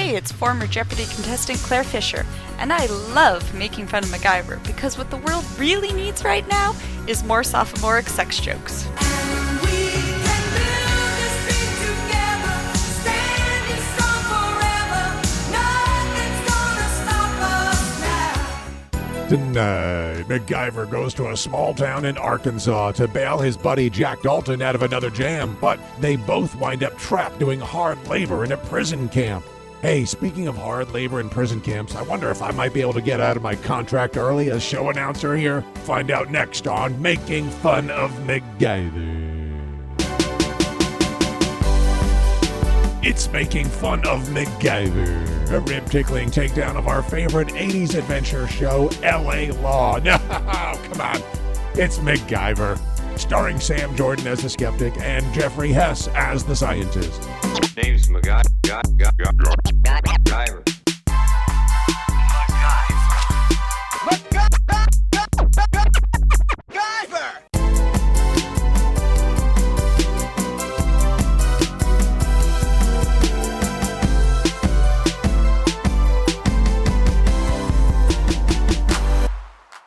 Hey, it's former Jeopardy contestant Claire Fisher, and I love making fun of MacGyver because what the world really needs right now is more sophomoric sex jokes. Tonight, MacGyver goes to a small town in Arkansas to bail his buddy Jack Dalton out of another jam, but they both wind up trapped doing hard labor in a prison camp. Hey, speaking of hard labor in prison camps, I wonder if I might be able to get out of my contract early as show announcer here. Find out next on Making Fun of MacGyver. It's Making Fun of MacGyver, a rib-tickling takedown of our favorite 80s adventure show, L.A. Law. No, come on. It's MacGyver, starring Sam Jordan as the skeptic and Jeffrey Hess as the scientist. Name's MacGyver.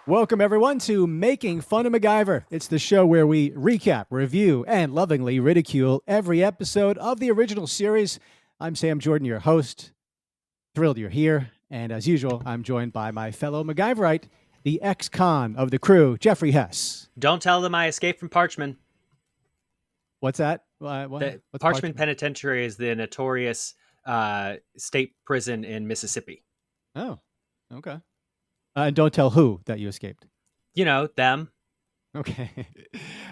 Welcome, everyone, to Making Fun of MacGyver. It's the show where we recap, review, and lovingly ridicule every episode of the original series. I'm Sam Jordan, your host. Thrilled you're here. And as usual, I'm joined by my fellow MacGyverite, the ex-con of the crew, Jeffrey Hess. Don't tell them I escaped from Parchman. What's that? What's Parchman Penitentiary is the notorious state prison in Mississippi. Oh, okay. And don't tell who that you escaped. You know, them. Okay.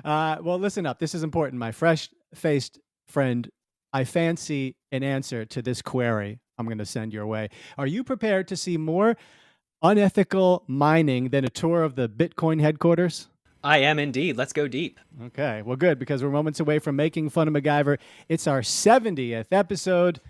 Well, listen up. This is important. My fresh-faced friend, I fancy an answer to this query I'm going to send your way. Are you prepared to see more unethical mining than a tour of the Bitcoin headquarters? I am indeed. Let's go deep. Okay. Well, good, because we're moments away from Making Fun of MacGyver. It's our 70th episode,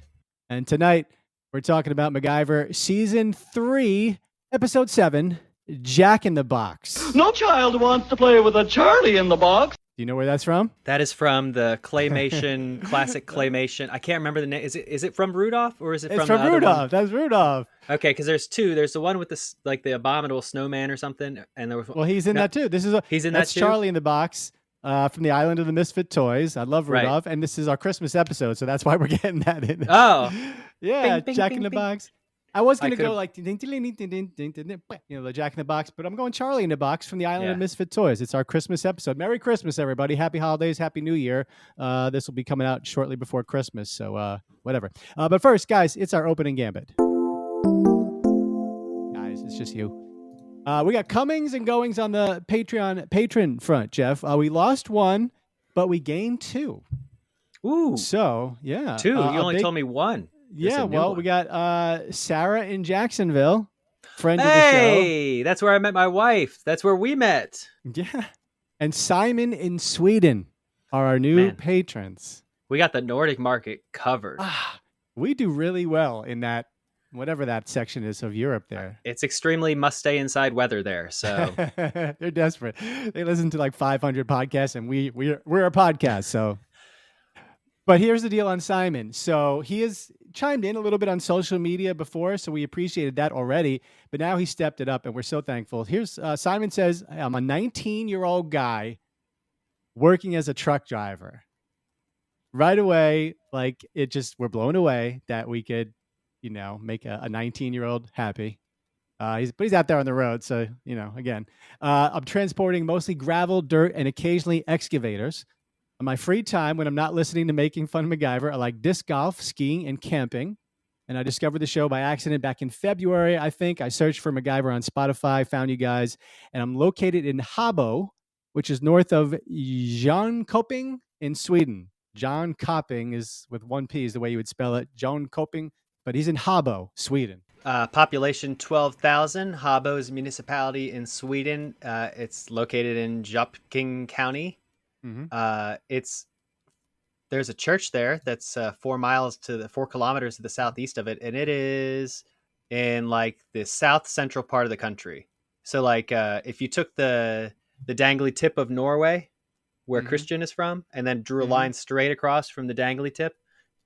and tonight we're talking about MacGyver Season 3, Episode 7, Jack in the Box. No child wants to play with a Charlie in the box. Do you know where that's from? That is from the claymation, classic claymation. I can't remember the name. Is it from Rudolph or is it It's from from the other Rudolph. one? That's Rudolph. Okay, because there's two. There's the one with the abominable snowman or something, and there was. Well, he's in that too. He's in that that's too? Charlie in the Box from the Island of the Misfit Toys. I love Rudolph, and this is our Christmas episode, so that's why we're getting that in. Oh, yeah, bing, bing, Jack bing, in the bing. Box. I was going to go could've- like, the Jack in the Box, but I'm going Charlie in the Box from the Island Yeah. of Misfit Toys. It's our Christmas episode. Merry Christmas, everybody. Happy holidays. Happy New Year. This will be coming out shortly before Christmas, so whatever. But first, guys, it's our opening gambit. Guys, it's just you. We got comings and goings on the patron front, Jeff. We lost one, but we gained two. Ooh, So, yeah. two. You only big- told me one. There's Yeah, a new well, one. we got Sarah in Jacksonville, friend Hey, that's where I met my wife. That's where we met. of the show. Yeah. And Simon in Sweden are our new Man. patrons. We got the Nordic market covered. We do really well in that, whatever that section is of Europe there. It's extremely must stay inside weather there. So They're desperate. They listen to like 500 podcasts, and we're a podcast, so. But here's the deal on Simon. So he has chimed in a little bit on social media before, so we appreciated that already. But now he stepped it up, and we're so thankful. Here's Simon says, I'm a 19-year-old guy working as a truck driver. Right away, like we're blown away that we could, make a 19-year-old happy. But he's out there on the road, so, again. I'm transporting mostly gravel, dirt, and occasionally excavators. On my free time, when I'm not listening to Making Fun of MacGyver, I like disc golf, skiing, and camping. And I discovered the show by accident back in February, I think. I searched for MacGyver on Spotify, found you guys. And I'm located in Habo, which is north of Jönköping in Sweden. Jönköping is with one P is the way you would spell it. Jönköping. But he's in Habo, Sweden. population 12,000. Habo is a municipality in Sweden. It's located in Jönköping County. Mm-hmm. There's a church there that's 4 kilometers to the southeast of it, and it is in like the south central part of the country. So like if you took the dangly tip of Norway, where Christian is from, and then drew a line straight across from the dangly tip,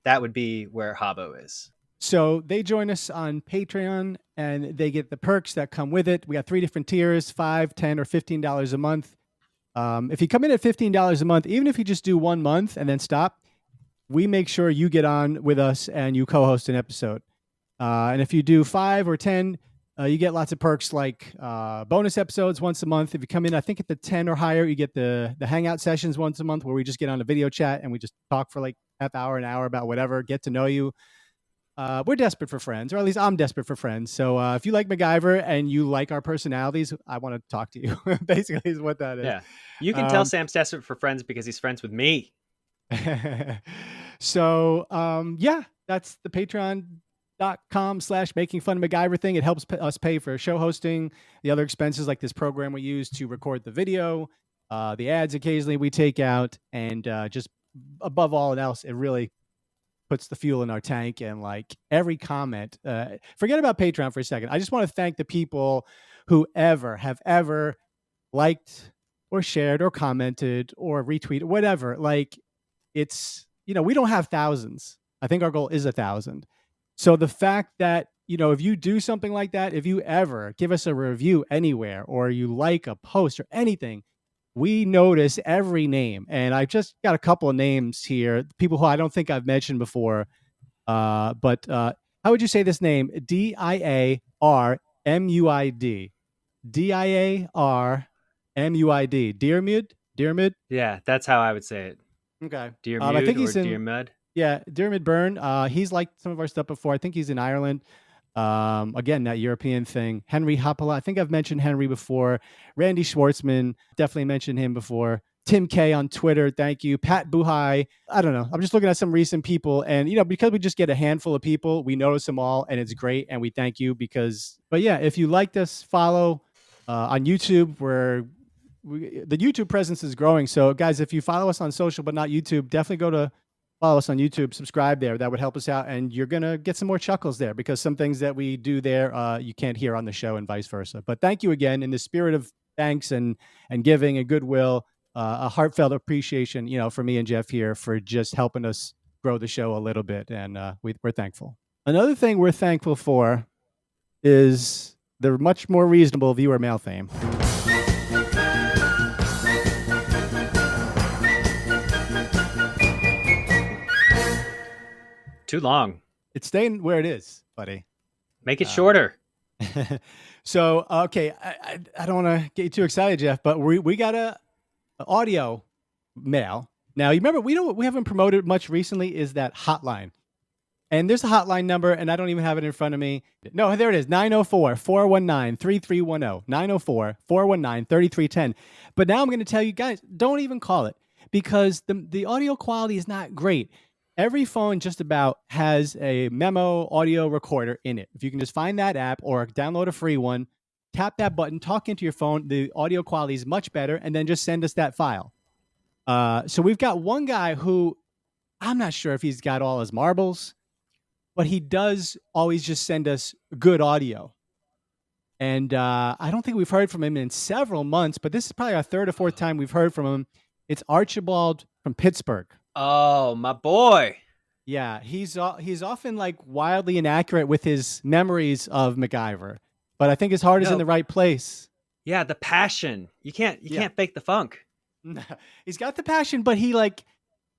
that would be where Habo is. So they join us on Patreon and they get the perks that come with it. We got 3 different tiers, $5, $10, or $15 a month. If you come in at $15 a month, even if you just do 1 month and then stop, we make sure you get on with us and you co-host an episode. And if you do 5 or 10, you get lots of perks like bonus episodes once a month. If you come in, I think at the 10 or higher, you get the hangout sessions once a month where we just get on a video chat and we just talk for like half hour, an hour about whatever, get to know you. We're desperate for friends, or at least I'm desperate for friends. So if you like MacGyver and you like our personalities, I want to talk to you. Basically is what that is. Yeah. You can tell Sam's desperate for friends because he's friends with me. So that's the patreon.com/makingfunofMacGyver thing. It helps us pay for show hosting, the other expenses like this program we use to record the video, the ads occasionally we take out, and just above all else, it really puts the fuel in our tank. And like every comment, forget about Patreon for a second. I just want to thank the people who have ever liked or shared or commented or retweeted, whatever. Like it's, we don't have thousands. I think our goal is 1,000. So the fact that, if you do something like that, if you ever give us a review anywhere or you like a post or anything, we notice every name. And I just got a couple of names here, people who I don't think I've mentioned before. But how would you say this name? Diarmuid. Diarmuid. Dearmid? Yeah, that's how I would say it. Okay. Dearmid I think he's or in Dearmud. Yeah, Dermot Byrne. He's liked some of our stuff before. I think he's in Ireland. Again, that European thing. Henry Hoppala. I think I've mentioned Henry before. Randy Schwartzman. Definitely mentioned him before. Tim K on Twitter. Thank you. Pat Buhai. I don't know. I'm just looking at some recent people. And, because we just get a handful of people, we notice them all and it's great. And we thank you but yeah, if you liked us, follow on YouTube where the YouTube presence is growing. So guys, if you follow us on social, but not YouTube, definitely go to follow us on YouTube, subscribe there. That would help us out. And you're going to get some more chuckles there because some things that we do there, you can't hear on the show and vice versa. But thank you again in the spirit of thanks and giving and goodwill, a heartfelt appreciation, for me and Jeff here for just helping us grow the show a little bit. And we're thankful. Another thing we're thankful for is the much more reasonable viewer mail fame. Too long. It's staying where it is, buddy. Make it shorter. So, okay, I don't want to get you too excited, Jeff, but we got a audio mail. Now, you remember, we haven't promoted much recently is that hotline. And there's a hotline number, and I don't even have it in front of me. No, there it is, 904-419-3310, 904-419-3310. But now I'm going to tell you guys, don't even call it because the audio quality is not great. Every phone just about has a memo audio recorder in it. If you can just find that app or download a free one, tap that button, talk into your phone, the audio quality is much better, and then just send us that file. So we've got one guy who, I'm not sure if he's got all his marbles, but he does always just send us good audio. And I don't think we've heard from him in several months, but this is probably our 3rd or 4th time we've heard from him. It's Archibald from Pittsburgh. Oh, my boy. Yeah, he's often like wildly inaccurate with his memories of MacGyver, but I think his heart is in the right place. Yeah, the passion. You can't fake the funk. He's got the passion, but he I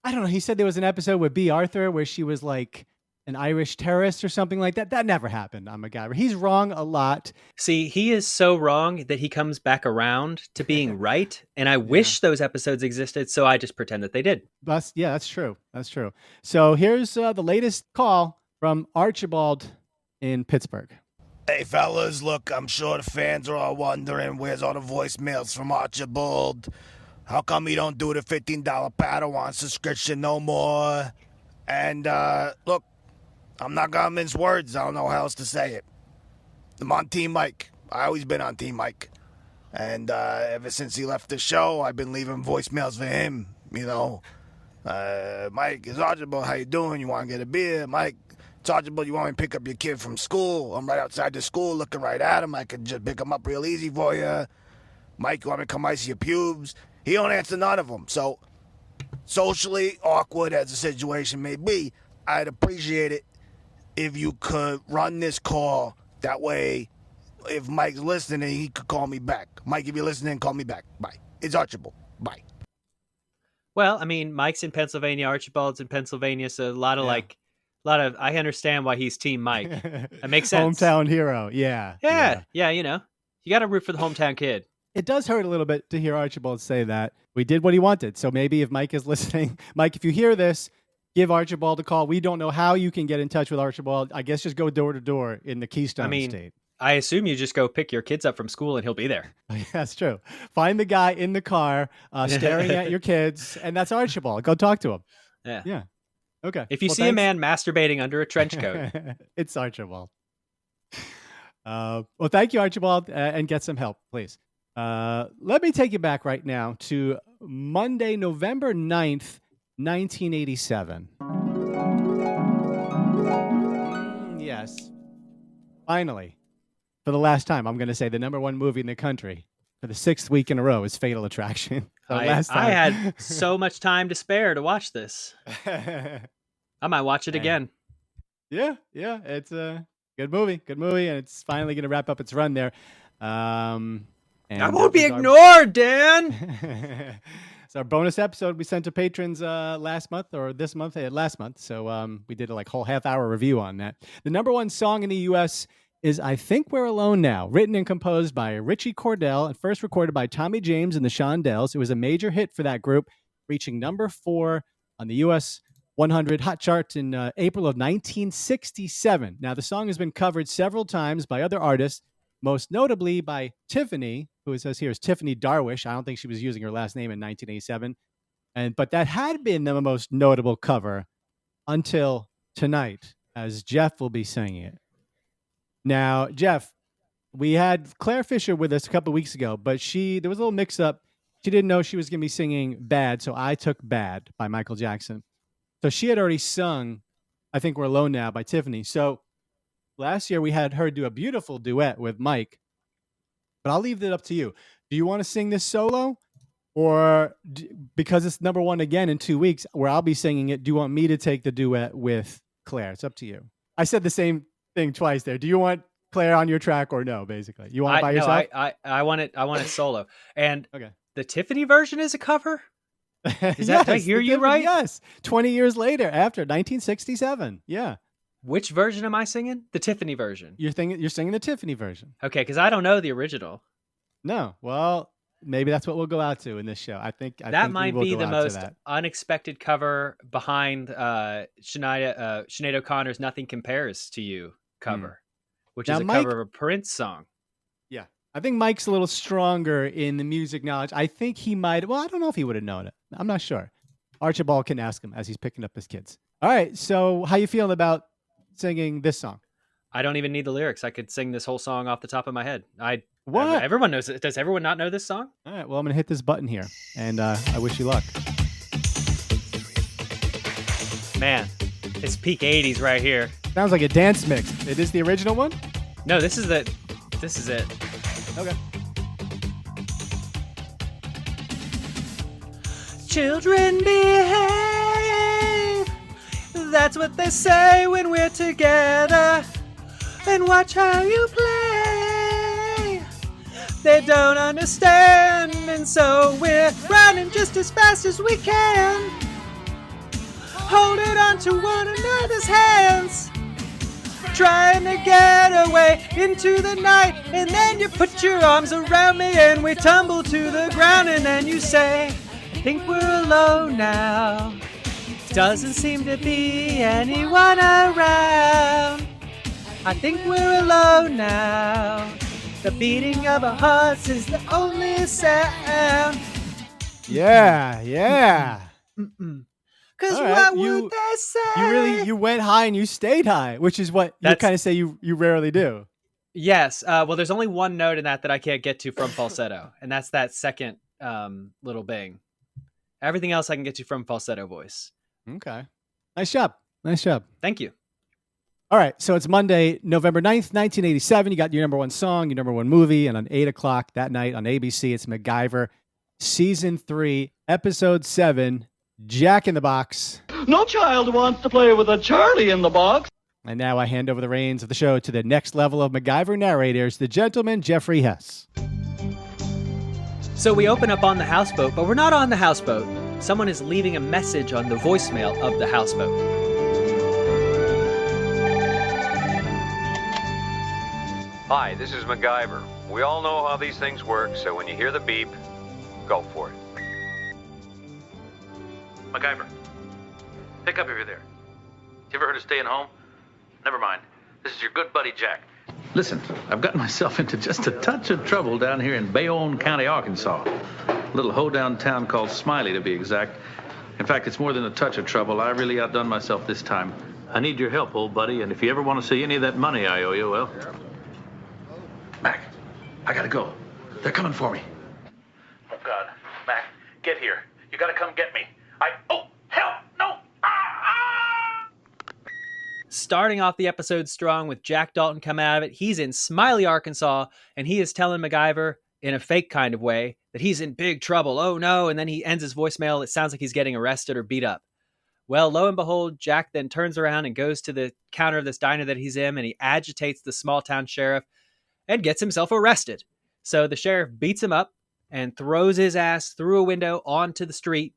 don't know. He said there was an episode with B. Arthur where she was like an Irish terrorist or something like that. That never happened on MacGyver. He's wrong a lot. See, he is so wrong that he comes back around to being right. And I wish those episodes existed, so I just pretend that they did. That's true. That's true. So here's the latest call from Archibald in Pittsburgh. Hey, fellas, look, I'm sure the fans are all wondering, where's all the voicemails from Archibald? How come he don't do the $15 Padawan subscription no more? And, look, I'm not gonna mince words. I don't know how else to say it. I'm on Team Mike. I always been on Team Mike. And ever since he left the show, I've been leaving voicemails for him, Mike, it's Archibald, how you doing? You want to get a beer? Mike, it's Archibald, you want me to pick up your kid from school? I'm right outside the school looking right at him. I could just pick him up real easy for you. Mike, you want me to come ice your pubes? He don't answer none of them. So, socially awkward as the situation may be, I'd appreciate it if you could run this call. That way, if Mike's listening, he could call me back. Mike, if you're listening, call me back. Bye. It's Archibald. Bye. Well, I mean, Mike's in Pennsylvania, Archibald's in Pennsylvania, so I understand why he's Team Mike. It makes sense. Hometown hero. Yeah. Yeah, you know. You got to root for the hometown kid. It does hurt a little bit to hear Archibald say that. We did what he wanted. So maybe if Mike is listening, Mike, if you hear this, give Archibald a call. We don't know how you can get in touch with Archibald. I guess just go door to door in the Keystone State. I assume you just go pick your kids up from school and he'll be there. That's true. Find the guy in the car staring at your kids, and that's Archibald. Go talk to him. Yeah. Okay. If you see a man masturbating under a trench coat, it's Archibald. Well, thank you, Archibald, and get some help, please. Let me take you back right now to Monday, November 9th, 1987. Yes. Finally, for the last time, I'm going to say the number one movie in the country for the 6th week in a row is Fatal Attraction. I had so much time to spare to watch this. I might watch it again. Yeah. It's a good movie, and it's finally going to wrap up its run there. And I won't be ignored, Dan. It's our bonus episode we sent to patrons last month. So we did a whole half-hour review on that. The number one song in the U.S. is I Think We're Alone Now, written and composed by Richie Cordell and first recorded by Tommy James and the Shondells. It was a major hit for that group, reaching number 4 on the U.S. 100 Hot Chart in April of 1967. Now, the song has been covered several times by other artists, most notably by Tiffany, who it says here is Tiffany Darwish. I don't think she was using her last name in 1987. But that had been the most notable cover until tonight, as Jeff will be singing it. Now, Jeff, we had Claire Fisher with us a couple of weeks ago, but there was a little mix-up. She didn't know she was going to be singing Bad, so I took Bad by Michael Jackson. So she had already sung I Think We're Alone Now by Tiffany. So last year we had her do a beautiful duet with Mike, but I'll leave it up to you. Do you want to sing this solo? Or because it's number one again in 2 weeks where I'll be singing it, do you want me to take the duet with Claire? It's up to you. I said the same thing twice there. Do you want Claire on your track or no, basically? You want it by yourself? No, I want it solo. And okay. The Tiffany version is a cover? Is that, did I hear you right? Yes. 20 years later, after 1967. Yeah. Which version am I singing? The Tiffany version. You're singing the Tiffany version. Okay, because I don't know the original. No. Well, maybe that's what we'll go out to in this show. I think that might be the most unexpected cover behind Sinead O'Connor's "Nothing Compares to You" cover, which is a cover of a Prince song. Yeah, I think Mike's a little stronger in the music knowledge. I think he might. Well, I don't know if he would have known it. I'm not sure. Archibald can ask him as he's picking up his kids. All right. So, how you feeling about singing this song? I don't even need the lyrics. I could sing this whole song off the top of my head. What? Everyone knows it. Does everyone not know this song? All right. Well, I'm going to hit this button here, and I wish you luck. Man, it's peak 80s right here. Sounds like a dance mix. It is the original one? No, this is it. Okay. Children behave. That's what they say when we're together. And watch how you play. They don't understand, and so we're running just as fast as we can. Holding on to one another's hands, trying to get away into the night. And then you put your arms around me and we tumble to the ground. And then you say, I think we're alone now. Doesn't seem to be anyone around. I think we're alone now. The beating of our hearts is the only sound. Yeah. Because what would they say? You went high and you stayed high, which is what you kind of say you rarely do. Yes. Well, there's only one note in that I can't get to from falsetto, and that's that second little bang. Everything else I can get to from falsetto voice. Okay. Nice job. Thank you. All right. So it's Monday, November 9th, 1987. You got your number one song, your number one movie, and on 8 o'clock that night on ABC, it's MacGyver, Season 3, Episode 7, Jack in the Box. No child wants to play with a Charlie in the box. And now I hand over the reins of the show to the next level of MacGyver narrators, the gentleman Jeffrey Hess. So we open up on the houseboat, but we're not on the houseboat. Someone is leaving a message on the voicemail of the houseboat. Hi, this is MacGyver. We all know how these things work, so when you hear the beep, go for it. MacGyver, pick up if you're there. You ever heard of staying home? Never mind. This is your good buddy, Jack. Listen, I've gotten myself into just a touch of trouble down here in Bayonne County, Arkansas. A little hoedown town called Smiley, to be exact. In fact, it's more than a touch of trouble. I really outdone myself this time. I need your help, old buddy, and if you ever want to see any of that money I owe you, well... Mac, I gotta go. They're coming for me. Oh, God. Mac, get here. You gotta come get me. Oh, help! No! Starting off the episode strong with Jack Dalton coming out of it. He's in Smiley, Arkansas, and he is telling MacGyver in a fake kind of way that he's in big trouble. Oh, no. And then he ends his voicemail. It sounds like he's getting arrested or beat up. Well, lo and behold, Jack then turns around and goes to the counter of this diner that he's in, and he agitates the small town sheriff and gets himself arrested. So the sheriff beats him up and throws his ass through a window onto the street,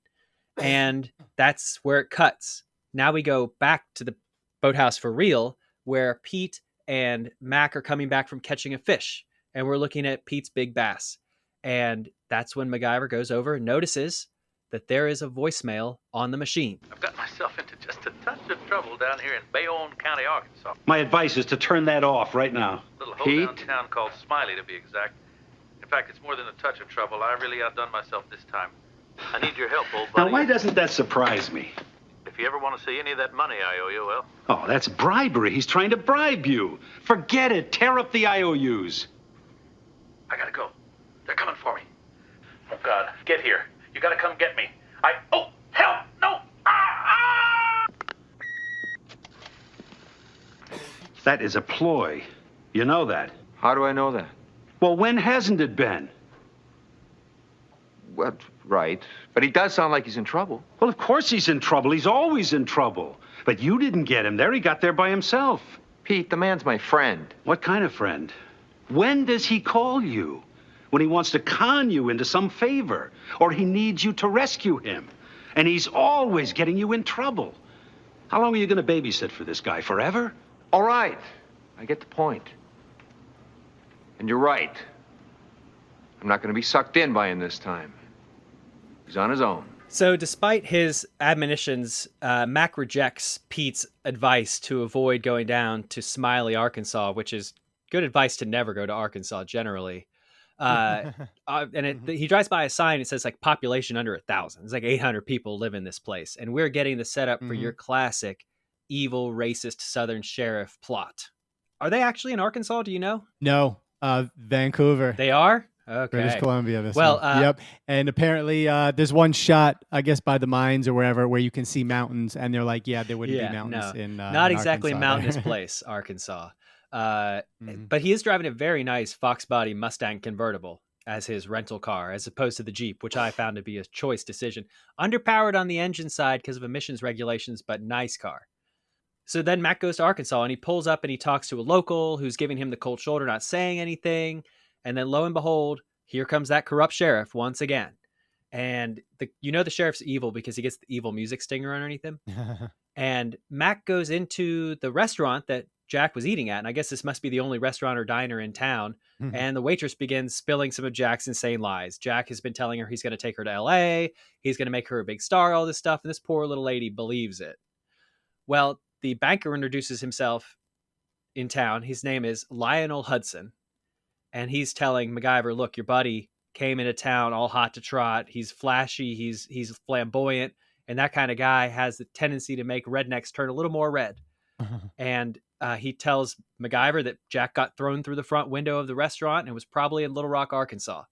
and that's where it cuts. Now we go back to the boathouse for real, where Pete and Mac are coming back from catching a fish, and we're looking at Pete's big bass. And that's when MacGyver goes over and notices that there is a voicemail on the machine. I've got myself into just a touch of trouble down here in Bayonne County, Arkansas. My advice is to turn that off right now. A little hoedown town called Smiley, to be exact. In fact, it's more than a touch of trouble. I really outdone myself this time. I need your help, old buddy. Now, why doesn't that surprise me? If you ever want to see any of that money I owe you, well... Oh, that's bribery. He's trying to bribe you. Forget it. Tear up the IOUs. I gotta go. They're coming for me. Oh, God. Get here. You gotta come get me. Oh, help! No! That is a ploy. You know that. How do I know that? Well, when hasn't it been? Well, right. But he does sound like he's in trouble. Well, of course he's in trouble. He's always in trouble. But you didn't get him there. He got there by himself. Pete, the man's my friend. What kind of friend? When does he call you? When he wants to con you into some favor, or he needs you to rescue him. And he's always getting you in trouble. How long are you going to babysit for this guy? Forever? All right. I get the point. And you're right. I'm not going to be sucked in by him this time. He's on his own. So despite his admonitions, Mac rejects Pete's advice to avoid going down to Smiley, Arkansas, which is good advice to never go to Arkansas generally. He drives by a sign. It says like population under 1,000. It's like 800 people live in this place. And we're getting the setup for your classic evil, racist Southern sheriff plot. Are they actually in Arkansas? Do you know? No, Vancouver. They are? Okay. British Columbia. Well, yep. And apparently there's one shot, I guess, by the mines or wherever, where you can see mountains, and they're like, yeah, there wouldn't be mountains in not in exactly Arkansas. mountainous place, Arkansas. But he is driving a very nice Fox body Mustang convertible as his rental car, as opposed to the Jeep, which I found to be a choice decision. Underpowered on the engine side because of emissions regulations, but nice car. So then Mac goes to Arkansas, and he pulls up and he talks to a local who's giving him the cold shoulder, not saying anything. And then lo and behold, here comes that corrupt sheriff once again. And the sheriff's evil because he gets the evil music stinger underneath him. And Mac goes into the restaurant that Jack was eating at. And I guess this must be the only restaurant or diner in town. And the waitress begins spilling some of Jack's insane lies. Jack has been telling her he's going to take her to LA. He's going to make her a big star, all this stuff. And this poor little lady believes it. Well, the banker introduces himself in town. His name is Lionel Hudson. And he's telling MacGyver, look, your buddy came into town all hot to trot. He's flashy. He's flamboyant. And that kind of guy has the tendency to make rednecks turn a little more red. And he tells MacGyver that Jack got thrown through the front window of the restaurant and was probably in Little Rock, Arkansas.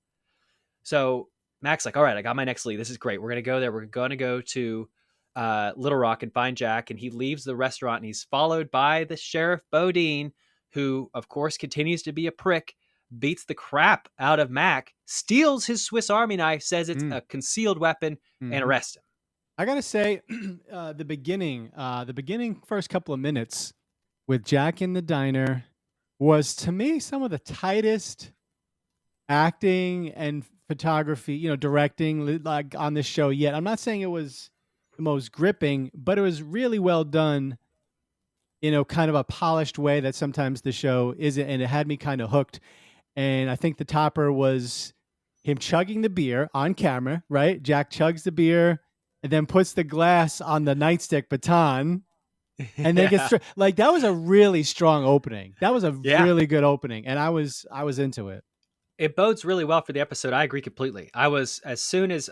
So Mac's like, all right, I got my next lead. This is great. We're going to go there. We're going to go to Little Rock and find Jack. And he leaves the restaurant and he's followed by the Sheriff Bodine, who, of course, continues to be a prick, beats the crap out of Mac, steals his Swiss Army knife, says it's a concealed weapon, and arrests him. I gotta say, the beginning first couple of minutes, with Jack in the Diner was, to me, some of the tightest acting and photography, directing like on this show yet. I'm not saying it was the most gripping, but it was really well done, kind of a polished way that sometimes the show isn't, and it had me kind of hooked. And I think the topper was him chugging the beer on camera, right? Jack chugs the beer and then puts the glass on the nightstick baton and then gets like, that was a really strong opening. That was a really good opening. And I was into it. It bodes really well for the episode. I agree completely. As soon as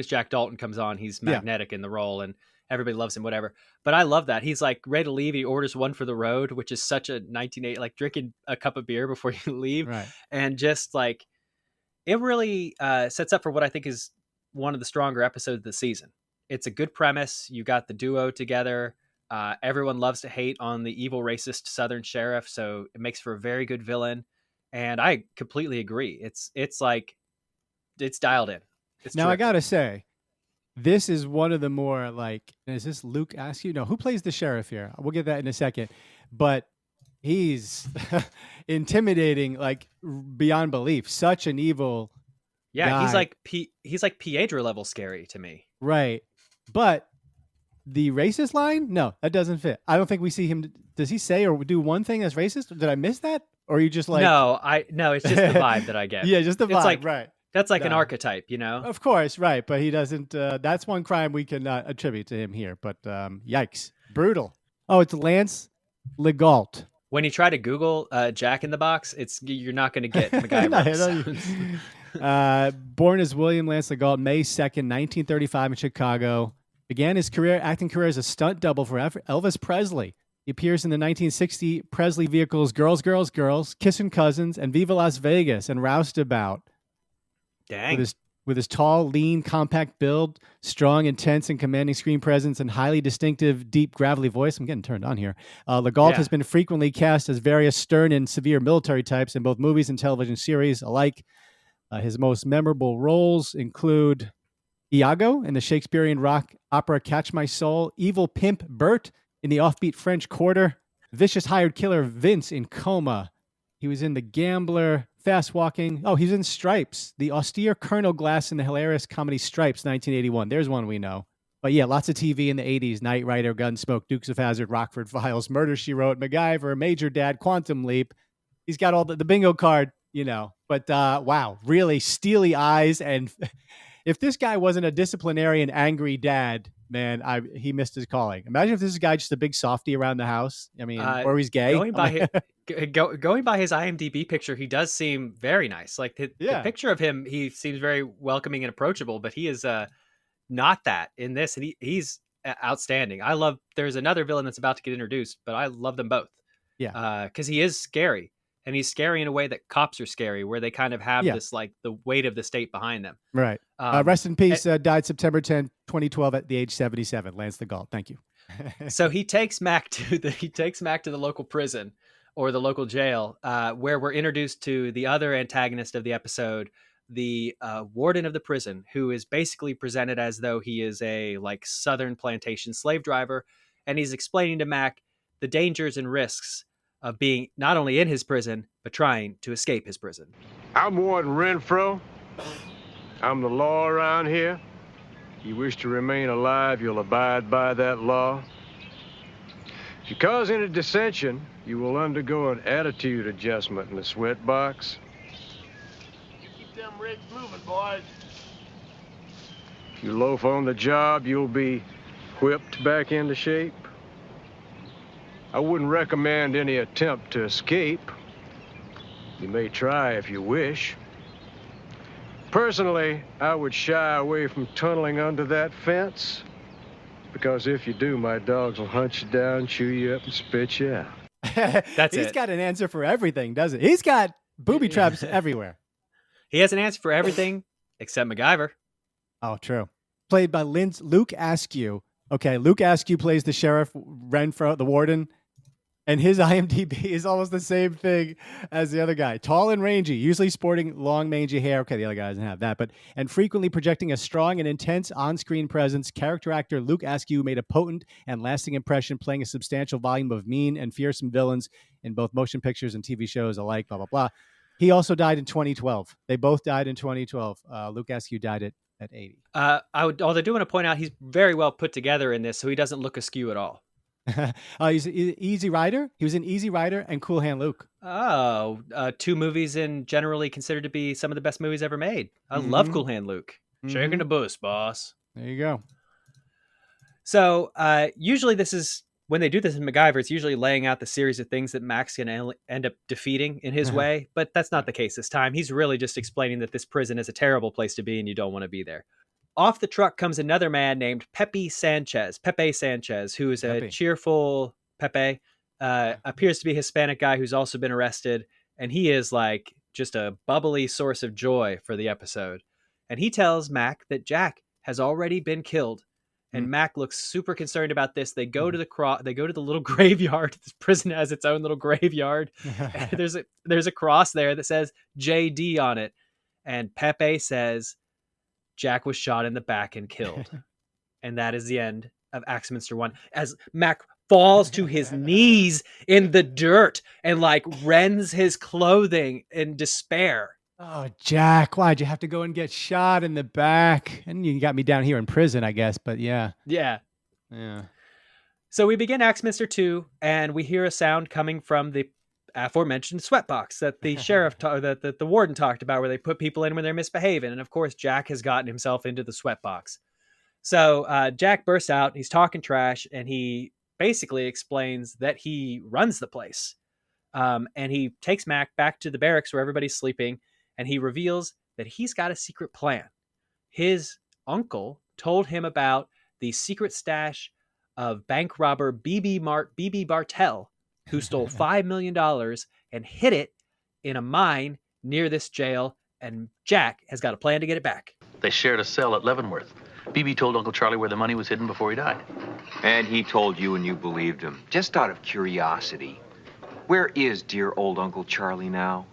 Jack Dalton comes on, he's magnetic in the role and everybody loves him, whatever. But I love that. He's like ready to leave. He orders one for the road, which is such a 1980, like drinking a cup of beer before you leave. Right. And just like, it really sets up for what I think is one of the stronger episodes of the season. It's a good premise. You got the duo together. Everyone loves to hate on the evil, racist Southern sheriff. So it makes for a very good villain. And I completely agree. It's like, it's dialed in. It's now, terrific. I got to say, this is one of the more like, is this Luke Askew? No, who plays the sheriff here? We'll get that in a second. But he's intimidating, like beyond belief. Such an evil guy. He's like Piedra level scary to me. Right. But the racist line, no, that doesn't fit. I don't think we see him. Does he say or do one thing that's racist? Did I miss that? Or are you just like... No, it's just the vibe that I get. Yeah, just the vibe, it's like, right. That's like an archetype, Of course, right. But he doesn't... that's one crime we can attribute to him here. But yikes. Brutal. Oh, it's Lance Legault. When you try to Google Jack in the Box, you're not going to get MacGyver. Born as William Lance Legault, May 2nd, 1935 in Chicago. Began his acting career as a stunt double for Elvis Presley. He appears in the 1960 Presley vehicles Girls, Girls, Girls, Kissin' Cousins, and Viva Las Vegas and Roustabout. Dang. With his tall, lean, compact build, strong, intense, and commanding screen presence, and highly distinctive, deep, gravelly voice. I'm getting turned on here. Legault has been frequently cast as various stern and severe military types in both movies and television series alike. His most memorable roles include Iago in the Shakespearean rock opera Catch My Soul, evil pimp Bert in the offbeat French Quarter, vicious hired killer Vince in Coma. He was in The Gambler, Fast Walking. Oh, he's in Stripes, the austere Colonel Glass in the hilarious comedy Stripes, 1981. There's one we know. But yeah, lots of TV in the 80s. Knight Rider, Gunsmoke, Dukes of Hazzard, Rockford Files, Murder, She Wrote, MacGyver, Major Dad, Quantum Leap. He's got all the bingo card, But wow, really steely eyes. And if this guy wasn't a disciplinarian, angry dad, man, he missed his calling. Imagine if this guy just a big softie around the house. I mean, or he's gay. Going by his IMDb picture, he does seem very nice. Like the picture of him, he seems very welcoming and approachable, but he is not that in this. And he's outstanding. There's another villain that's about to get introduced, but I love them both. Yeah. Because he is scary. And he's scary in a way that cops are scary, where they kind of have this, like, the weight of the state behind them. Right. Rest in peace. Died September 10, 2012 at the age 77. Lance Legault. Thank you. So he takes Mac to the local prison or the local jail, where we're introduced to the other antagonist of the episode, the warden of the prison, who is basically presented as though he is a like Southern plantation slave driver. And he's explaining to Mac the dangers and risks of being not only in his prison, but trying to escape his prison. I'm Warden Renfro. I'm the law around here. If you wish to remain alive, you'll abide by that law. If you cause any dissension, you will undergo an attitude adjustment in the sweat box. Keep them rigs moving, boys. If you loaf on the job, you'll be whipped back into shape. I wouldn't recommend any attempt to escape. You may try if you wish. Personally, I would shy away from tunneling under that fence, because if you do, my dogs will hunt you down, chew you up, and spit you out. He's got an answer for everything, doesn't he? He's got booby traps everywhere. He has an answer for everything except MacGyver. Oh, true. Played by Luke Askew. Okay, Luke Askew plays the sheriff, Renfro, the warden. And his IMDb is almost the same thing as the other guy. Tall and rangy, usually sporting long, mangy hair. Okay, the other guy doesn't have that. And frequently projecting a strong and intense on-screen presence, character actor Luke Askew made a potent and lasting impression, playing a substantial volume of mean and fearsome villains in both motion pictures and TV shows alike, blah, blah, blah. He also died in 2012. They both died in 2012. Luke Askew died at 80. Although I do want to point out he's very well put together in this, so he doesn't look askew at all. He's Easy Rider. He was in Easy Rider and Cool Hand Luke. Oh, 2 movies and generally considered to be some of the best movies ever made. I love Cool Hand Luke. Shaking the boost, boss. There you go. So usually this is, when they do this in MacGyver, it's usually laying out the series of things that Mac's going to end up defeating in his way. But that's not the case this time. He's really just explaining that this prison is a terrible place to be and you don't want to be there. Off the truck comes another man named Pepe Sanchez, who is a cheerful Pepe, appears to be a Hispanic guy who's also been arrested. And he is like just a bubbly source of joy for the episode. And he tells Mac that Jack has already been killed. And Mac looks super concerned about this. They go to the little graveyard. This prison has its own little graveyard. there's a cross there that says JD on it. And Pepe says, Jack was shot in the back and killed. And that is the end of Axminster 1. As Mac falls to his knees in the dirt and like rends his clothing in despair. Oh, Jack, why'd you have to go and get shot in the back? And you got me down here in prison, I guess, but yeah. Yeah. So we begin Axminster 2, and we hear a sound coming from the aforementioned sweatbox that the sheriff, that the warden talked about, where they put people in when they're misbehaving. And of course, Jack has gotten himself into the sweatbox. So Jack bursts out, he's talking trash, and he basically explains that he runs the place. And he takes Mac back to the barracks where everybody's sleeping, and he reveals that he's got a secret plan. His uncle told him about the secret stash of bank robber B.B. Bartell, who stole $5 million and hid it in a mine near this jail, and Jack has got a plan to get it back. They shared a cell at Leavenworth. BB told Uncle Charlie where the money was hidden before he died. And he told you and you believed him, just out of curiosity. Where is dear old Uncle Charlie now?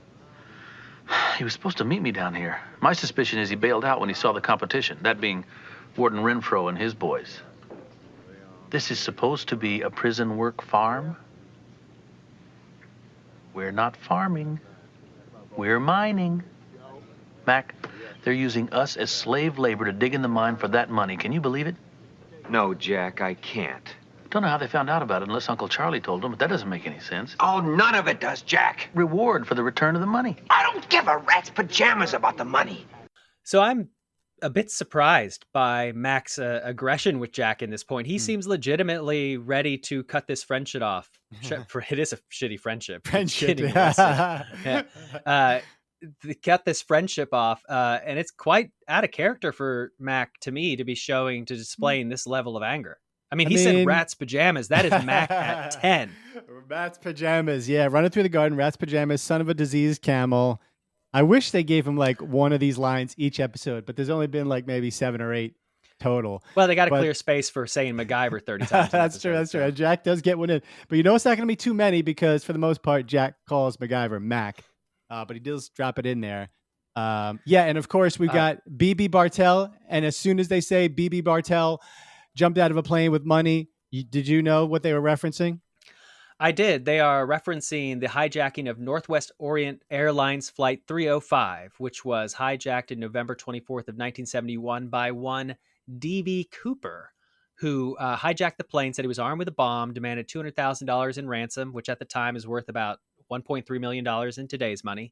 He was supposed to meet me down here. My suspicion is he bailed out when he saw the competition, that being Warden Renfro and his boys. This is supposed to be a prison work farm. We're not farming. We're mining. Mac, they're using us as slave labor to dig in the mine for that money. Can you believe it? No, Jack, I can't. Don't know how they found out about it unless Uncle Charlie told them, but that doesn't make any sense. Oh, none of it does, Jack. Reward for the return of the money. I don't give a rat's pajamas about the money. So I'm a bit surprised by Mac's aggression with Jack in this point. He seems legitimately ready to cut this friendship off. It is a shitty friendship. Cut this friendship off, and it's quite out of character for Mac, to me, to be displaying this level of anger. I mean, he said rat's pajamas. That is Mac at 10. Rat's pajamas, yeah. Running through the garden, rat's pajamas, son of a diseased camel. I wish they gave him like one of these lines each episode, but there's only been like maybe 7 or 8 total. Well, they got to clear space for saying MacGyver 30 times. That's true. Jack does get one in. But you know it's not going to be too many because for the most part, Jack calls MacGyver Mac. But he does drop it in there. And of course, we've got B.B. Bartell. And as soon as they say B.B. Bartell jumped out of a plane with money, did you know what they were referencing? I did. They are referencing the hijacking of Northwest Orient Airlines Flight 305, which was hijacked in November 24th of 1971 by one D.B. Cooper, who hijacked the plane, said he was armed with a bomb, demanded $200,000 in ransom, which at the time is worth about $1.3 million in today's money,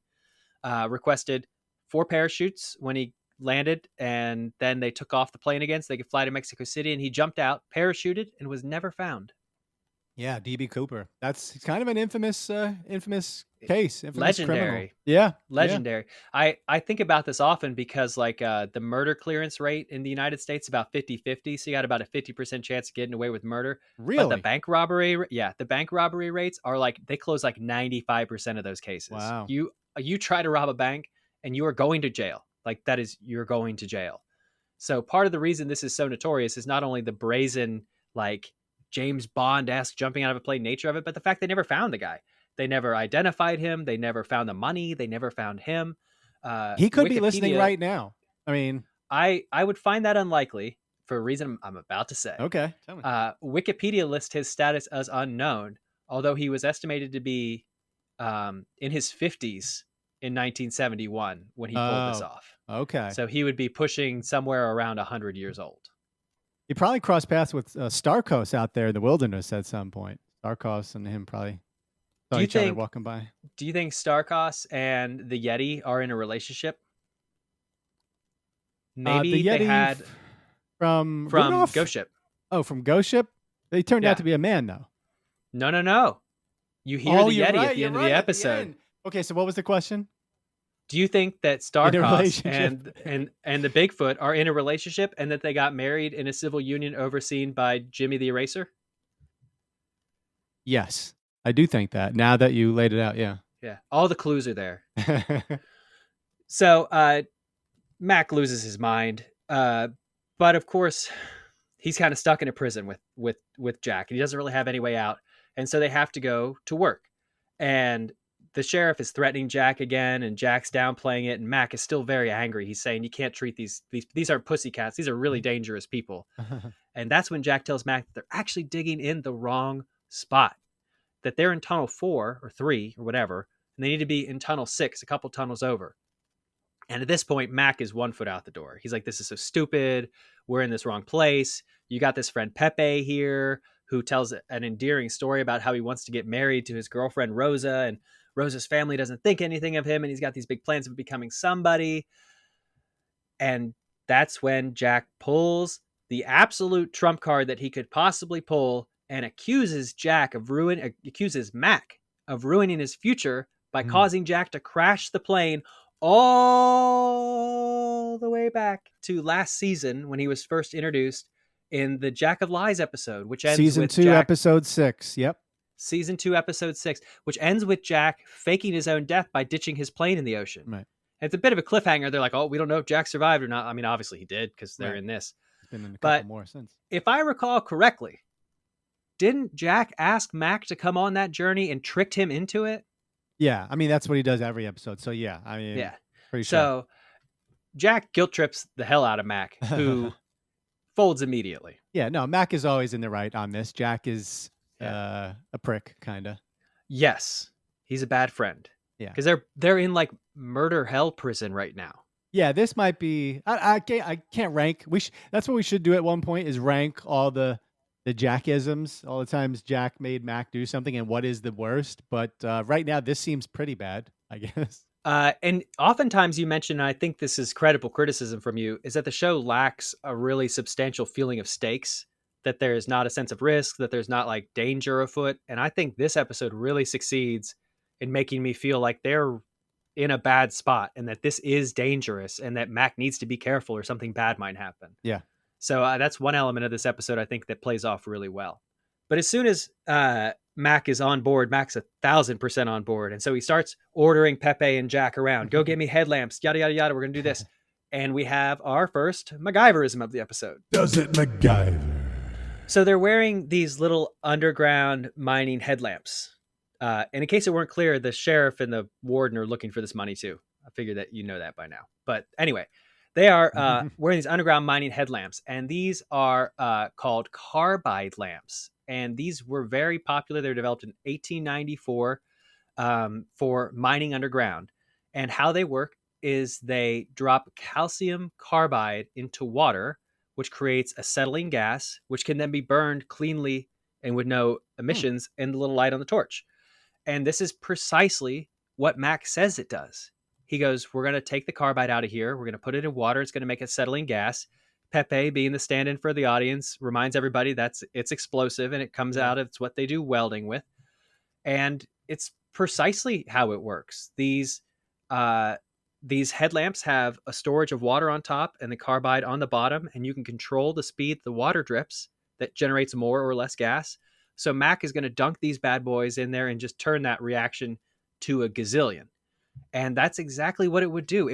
requested 4 parachutes when he landed, and then they took off the plane again so they could fly to Mexico City, and he jumped out, parachuted, and was never found. Yeah, D.B. Cooper. That's kind of an infamous case. Legendary. Criminal. Yeah. Legendary. Yeah. I think about this often because like the murder clearance rate in the United States is about 50-50. So you got about a 50% chance of getting away with murder. Really? But the bank robbery rates are like, they close like 95% of those cases. Wow. You try to rob a bank and you are going to jail. Like you're going to jail. So part of the reason this is so notorious is not only the brazen, like James Bond-esque jumping out of a plane nature of it, but the fact they never found the guy. They never identified him. They never found the money. They never found him. He could be listening right now. I mean, I would find that unlikely for a reason I'm about to say. Okay. Tell me. Wikipedia lists his status as unknown, although he was estimated to be in his 50s in 1971 when he pulled this off. Okay. So he would be pushing somewhere around 100 years old. He probably crossed paths with Starkos out there in the wilderness at some point. Starkos and him probably saw each other walking by. Do you think Starkos and the Yeti are in a relationship? Maybe the Yeti they had from Ghost Ship. Oh, from Ghost Ship? They turned out to be a man, though. No. You hear the Yeti at the end of the episode. Okay, so what was the question? Do you think that Starkos and the Bigfoot are in a relationship and that they got married in a civil union overseen by Jimmy the Eraser? Yes, I do think that. Now that you laid it out, yeah. Yeah, all the clues are there. So Mac loses his mind, but of course he's kind of stuck in a prison with Jack, and he doesn't really have any way out, and so they have to go to work. And the sheriff is threatening Jack again, and Jack's downplaying it, and Mac is still very angry. He's saying, you can't treat these aren't pussycats. These are really dangerous people. And that's when Jack tells Mac that they're actually digging in the wrong spot, that they're in tunnel 4 or 3 or whatever, and they need to be in tunnel 6, a couple tunnels over. And at this point, Mac is 1 foot out the door. He's like, this is so stupid. We're in this wrong place. You got this friend Pepe here who tells an endearing story about how he wants to get married to his girlfriend Rosa, and Rosa's family doesn't think anything of him, and he's got these big plans of becoming somebody. And that's when Jack pulls the absolute trump card that he could possibly pull and accuses Mac of ruining his future by causing Jack to crash the plane all the way back to last season when he was first introduced in the Jack of Lies episode, which ends Season with 2, Jack, episode 6. Yep. Season 2, episode 6, which ends with Jack faking his own death by ditching his plane in the ocean. Right. And it's a bit of a cliffhanger. They're like, oh, we don't know if Jack survived or not. I mean, obviously he did because they're in this. It's been in a couple more since. If I recall correctly, didn't Jack ask Mac to come on that journey and tricked him into it? Yeah. I mean, that's what he does every episode. So, yeah. I mean, yeah. Pretty sure. So Jack guilt trips the hell out of Mac, who folds immediately. Yeah. No, Mac is always in the right on this. Jack is a prick, kind of. Yes. He's a bad friend. Yeah. Because they're in like murder hell prison right now. Yeah, this might be. I can't rank. That's what we should do at one point is rank all the Jackisms, all the times Jack made Mac do something, and what is the worst. But right now, this seems pretty bad, I guess. And oftentimes you mention, and I think this is credible criticism from you, is that the show lacks a really substantial feeling of stakes, that there's not a sense of risk, that there's not like danger afoot. And I think this episode really succeeds in making me feel like they're in a bad spot and that this is dangerous and that Mac needs to be careful or something bad might happen. Yeah. So that's one element of this episode I think that plays off really well. But as soon as Mac is on board, Mac's 1,000% on board. And so he starts ordering Pepe and Jack around. Go get me headlamps, yada, yada, yada. We're going to do this. And we have our first MacGyverism of the episode. Does it MacGyver? So they're wearing these little underground mining headlamps. And in case it weren't clear, the sheriff and the warden are looking for this money too. I figure that you know that by now. But anyway, they are wearing these underground mining headlamps. And these are called carbide lamps. And these were very popular. They were developed in 1894 for mining underground. And how they work is they drop calcium carbide into water, which creates a acetylene gas, which can then be burned cleanly and with no emissions in the little light on the torch. And this is precisely what Mac says it does. He goes, we're going to take the carbide out of here. We're going to put it in water. It's going to make acetylene gas. Pepe, being the stand-in for the audience, reminds everybody it's explosive and it comes out. It's what they do welding with. And it's precisely how it works. These headlamps have a storage of water on top and the carbide on the bottom, and you can control the speed the water drips that generates more or less gas. So Mac is going to dunk these bad boys in there and just turn that reaction to a gazillion. And that's exactly what it would do.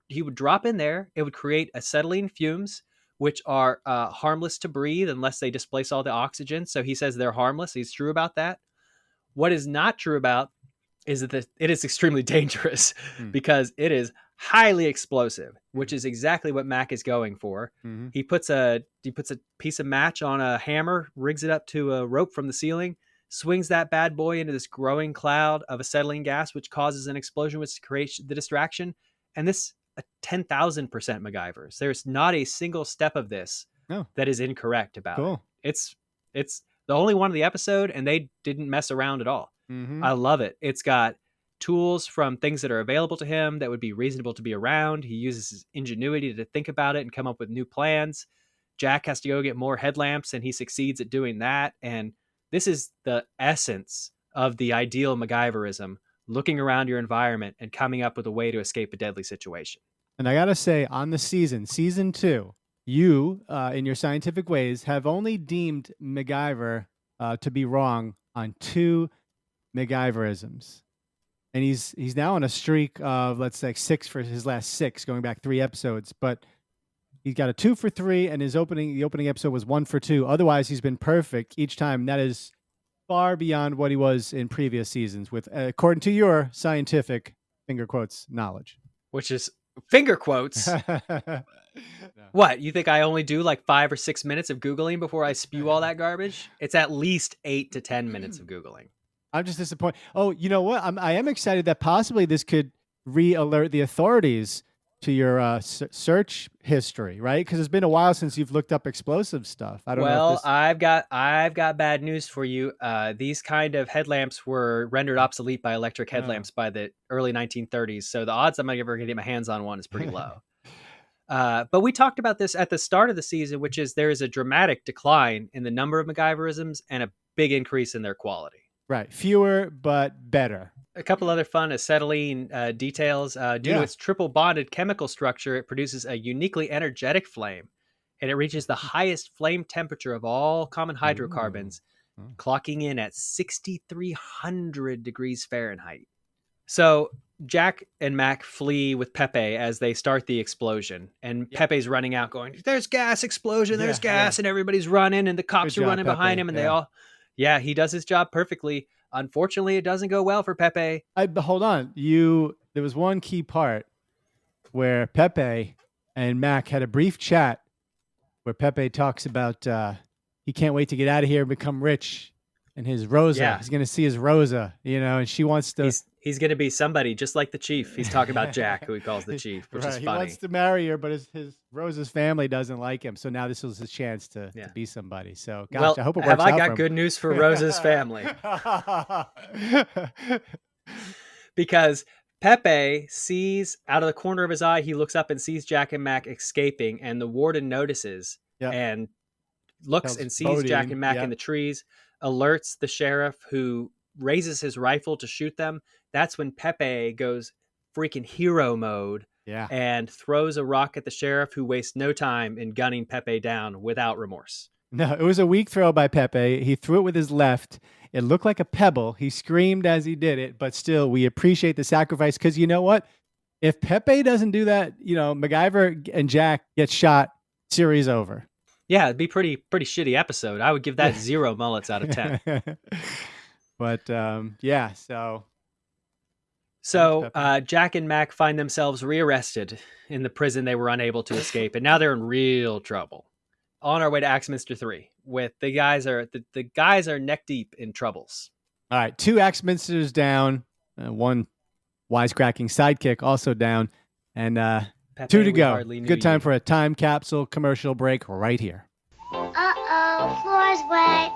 He would drop in there. It would create acetylene fumes, which are harmless to breathe unless they displace all the oxygen. So he says they're harmless. He's true about that. What is not true about is that it is extremely dangerous because it is highly explosive, which is exactly what Mac is going for. Mm-hmm. He puts a piece of match on a hammer, rigs it up to a rope from the ceiling, swings that bad boy into this growing cloud of acetylene gas, which causes an explosion, which creates the distraction. And this 10,000% MacGyvers. There's not a single step of this that is incorrect about it. It's the only one of the episode, and they didn't mess around at all. Mm-hmm. I love it. It's got tools from things that are available to him that would be reasonable to be around. He uses his ingenuity to think about it and come up with new plans. Jack has to go get more headlamps, and he succeeds at doing that. And this is the essence of the ideal MacGyverism, looking around your environment and coming up with a way to escape a deadly situation. And I got to say, on the season 2, you, in your scientific ways, have only deemed MacGyver to be wrong on 2 MacGyverisms. And he's now on a streak of, let's say, 6 for his last 6, going back 3 episodes. But he's got a 2 for 3, and the opening episode was 1 for 2. Otherwise, he's been perfect each time. That is far beyond what he was in previous seasons, with according to your scientific finger quotes knowledge. Which is finger quotes. What, you think I only do like 5 or 6 minutes of Googling before I spew all that garbage? It's at least 8 to 10 minutes of Googling. I'm just disappointed. Oh, you know what? I am excited that possibly this could re-alert the authorities to your search history, right? Because it's been a while since you've looked up explosive stuff. I don't know. Well, I've got bad news for you. These kind of headlamps were rendered obsolete by electric headlamps by the early 1930s. So the odds I'm ever going to get my hands on one is pretty low. But we talked about this at the start of the season, which is there is a dramatic decline in the number of MacGyverisms and a big increase in their quality. Right. Fewer, but better. A couple other fun acetylene details. Due to its triple bonded chemical structure, it produces a uniquely energetic flame, and it reaches the highest flame temperature of all common hydrocarbons, clocking in at 6,300 degrees Fahrenheit. So Jack and Mac flee with Pepe as they start the explosion, and Pepe's running out going, "There's gas explosion, there's gas," and everybody's running, and the cops are running behind him, and they all... Yeah, he does his job perfectly. Unfortunately, it doesn't go well for Pepe. Hold on. There was one key part where Pepe and Mac had a brief chat where Pepe talks about he can't wait to get out of here and become rich. And his Rosa, he's going to see his Rosa, and she wants to... He's going to be somebody just like the chief. He's talking about Jack, who he calls the chief, which is funny. He wants to marry her, but his Rosa's family doesn't like him. So now this was his chance to be somebody. So, gosh, I hope it works out have I got good news for Rosa's family? Because Pepe sees out of the corner of his eye, he looks up and sees Jack and Mac escaping, and the warden notices and looks and sees Jack and Mac in the trees, alerts the sheriff, who raises his rifle to shoot them. That's when Pepe goes freaking hero mode and throws a rock at the sheriff, who wastes no time in gunning Pepe down without remorse. No, it was a weak throw by Pepe. He threw it with his left. It looked like a pebble. He screamed as he did it, but still, we appreciate the sacrifice, because you know what? If Pepe doesn't do that, MacGyver and Jack get shot, series over. Yeah, it'd be pretty shitty episode. I would give that 0 mullets out of 10. But So Jack and Mac find themselves rearrested in the prison they were unable to escape, and now they're in real trouble. On our way to Axminster 3, with the guys are neck deep in troubles. All right, 2 Axminsters down, 1 wisecracking sidekick also down, and Pepe, 2 to go. Good time for a time capsule commercial break right here. Uh-oh, floor's wet.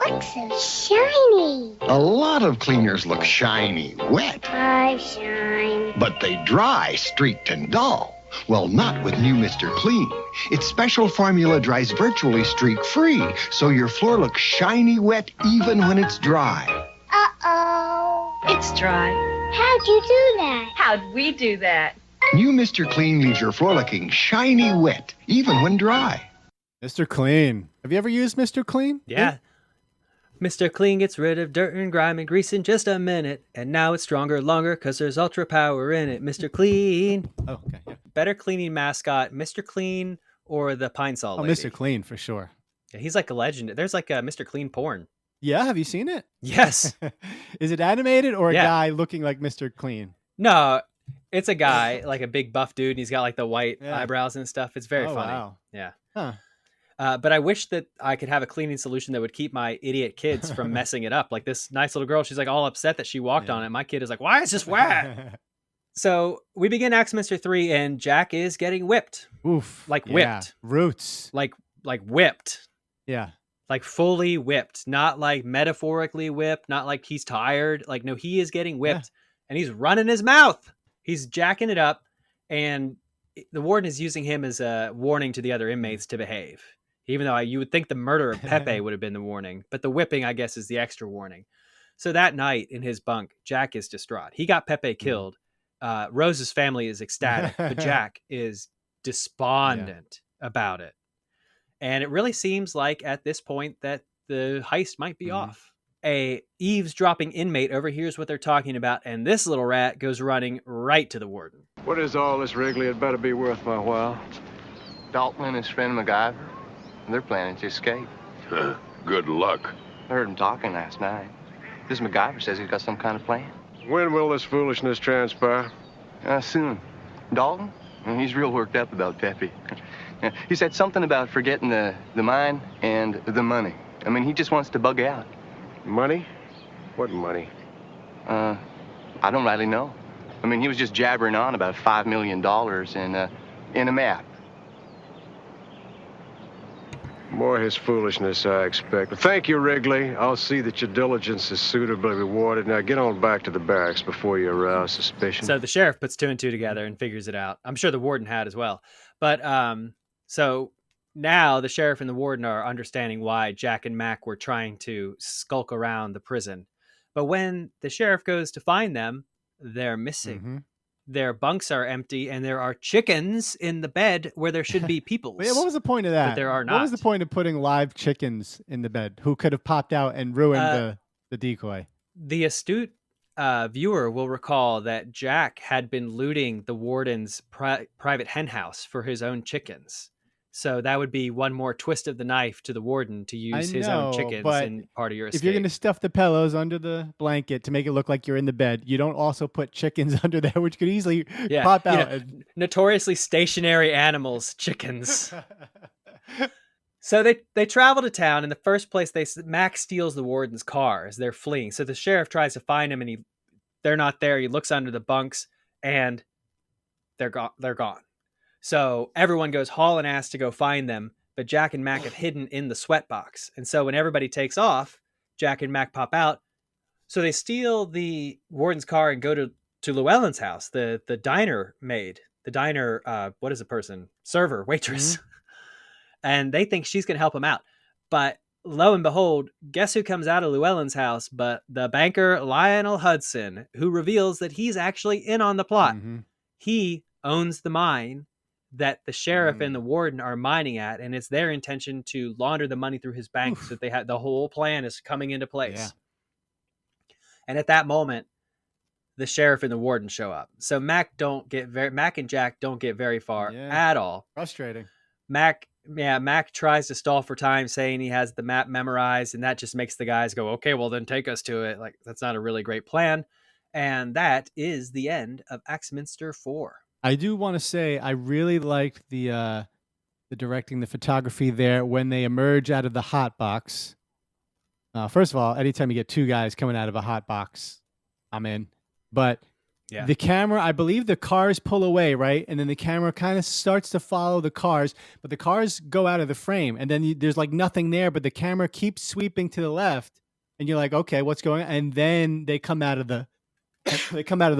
Looks so shiny. A lot of cleaners look shiny, wet. I shine. But they dry, streaked, and dull. Well, not with new Mr. Clean. Its special formula dries virtually streak-free, so your floor looks shiny wet even when it's dry. Uh-oh. It's dry. How'd you do that? How'd we do that? New Mr. Clean leaves your floor looking shiny wet, even when dry. Mr. Clean. Have you ever used Mr. Clean? Yeah. Mr. Clean gets rid of dirt and grime and grease in just a minute. And now it's stronger, longer, because there's ultra power in it. Mr. Clean. Oh, okay. Yeah. Better cleaning mascot. Mr. Clean or the Pine Sol Oh, lady. Mr. Clean for sure. Yeah, he's like a legend. There's like a Mr. Clean porn. Yeah, have you seen it? Yes. Is it animated or a Yeah. guy looking like Mr. Clean? No, it's a guy, like a big buff dude, and he's got like the white Yeah. eyebrows and stuff. It's very Oh, funny. wow. Yeah. Huh. But I wish that I could have a cleaning solution that would keep my idiot kids from messing it up. Like this nice little girl, she's like all upset that she walked on it. My kid is like, why is this wet? So we begin Axminster 3 and Jack is getting whipped. Oof. Like Yeah. whipped. Roots. Like whipped. Yeah. Like fully whipped. Not like metaphorically whipped. Not like he's tired. Like, no, he is getting whipped and he's running his mouth. He's jacking it up. And the warden is using him as a warning to the other inmates to behave. Even though you would think the murder of Pepe would have been the warning, but the whipping, I guess, is the extra warning. So that night in his bunk, Jack is distraught. He got Pepe killed. Rose's family is ecstatic, but Jack is despondent about it. And it really seems like at this point that the heist might be off. A eavesdropping inmate overhears what they're talking about, and this little rat goes running right to the warden. What is all this, Wrigley? It better be worth my while. Dalton and his friend MacGyver, they're planning to escape. Good luck. I heard them talking last night. This MacGyver says he's got some kind of plan. When will this foolishness transpire? Soon. Dalton? Well, he's real worked up about Pepe. He said something about forgetting the mine and the money. I mean, he just wants to bug out. Money? What money? I don't rightly know. I mean, he was just jabbering on about $5 million in a map. More his foolishness, I expect. But thank you, Wrigley. I'll see that your diligence is suitably rewarded. Now get on back to the barracks before you arouse suspicion. So the sheriff puts 2 and 2 together and figures it out. I'm sure the warden had as well. But so now the sheriff and the warden are understanding why Jack and Mac were trying to skulk around the prison. But when the sheriff goes to find them, they're missing. Their bunks are empty, and there are chickens in the bed where there should be people. Yeah, what was the point of that? But there are not. What was the point of putting live chickens in the bed who could have popped out and ruined the decoy? The astute viewer will recall that Jack had been looting the warden's private hen house for his own chickens. So that would be one more twist of the knife to the warden to use his own chickens in part of your escape. If you're going to stuff the pillows under the blanket to make it look like you're in the bed, you don't also put chickens under there, which could easily pop out. Notoriously stationary animals, chickens. So they travel to town. In the first place, Mac steals the warden's car as they're fleeing. So the sheriff tries to find him, and they're not there. He looks under the bunks, and they're gone. So everyone goes hauling ass to go find them, but Jack and Mac have hidden in the sweat box. And so when everybody takes off, Jack and Mac pop out. So they steal the warden's car and go to Llewellyn's house, the diner maid, the diner, what is a person? Server, waitress. And they think she's going to help him out. But lo and behold, guess who comes out of Llewellyn's house but the banker Lionel Hudson, who reveals that he's actually in on the plot. He owns the mine that the sheriff and the warden are mining at, and it's their intention to launder the money through his bank so that they have the whole plan is coming into place. And at that moment, the sheriff and the warden show up. So Mac and Jack don't get very far at all. Frustrating. Mac tries to stall for time, saying he has the map memorized, and that just makes the guys go, okay, well then take us to it. Like, that's not a really great plan. And that is the end of Axminster 4. I do want to say I really liked the directing, the photography there when they emerge out of the hot box. First of all, anytime you get 2 guys coming out of a hot box, I'm in. But the camera, I believe the cars pull away, right? And then the camera kind of starts to follow the cars, but the cars go out of the frame, and then there's like nothing there, but the camera keeps sweeping to the left, and you're like, okay, what's going on? And then they come out of the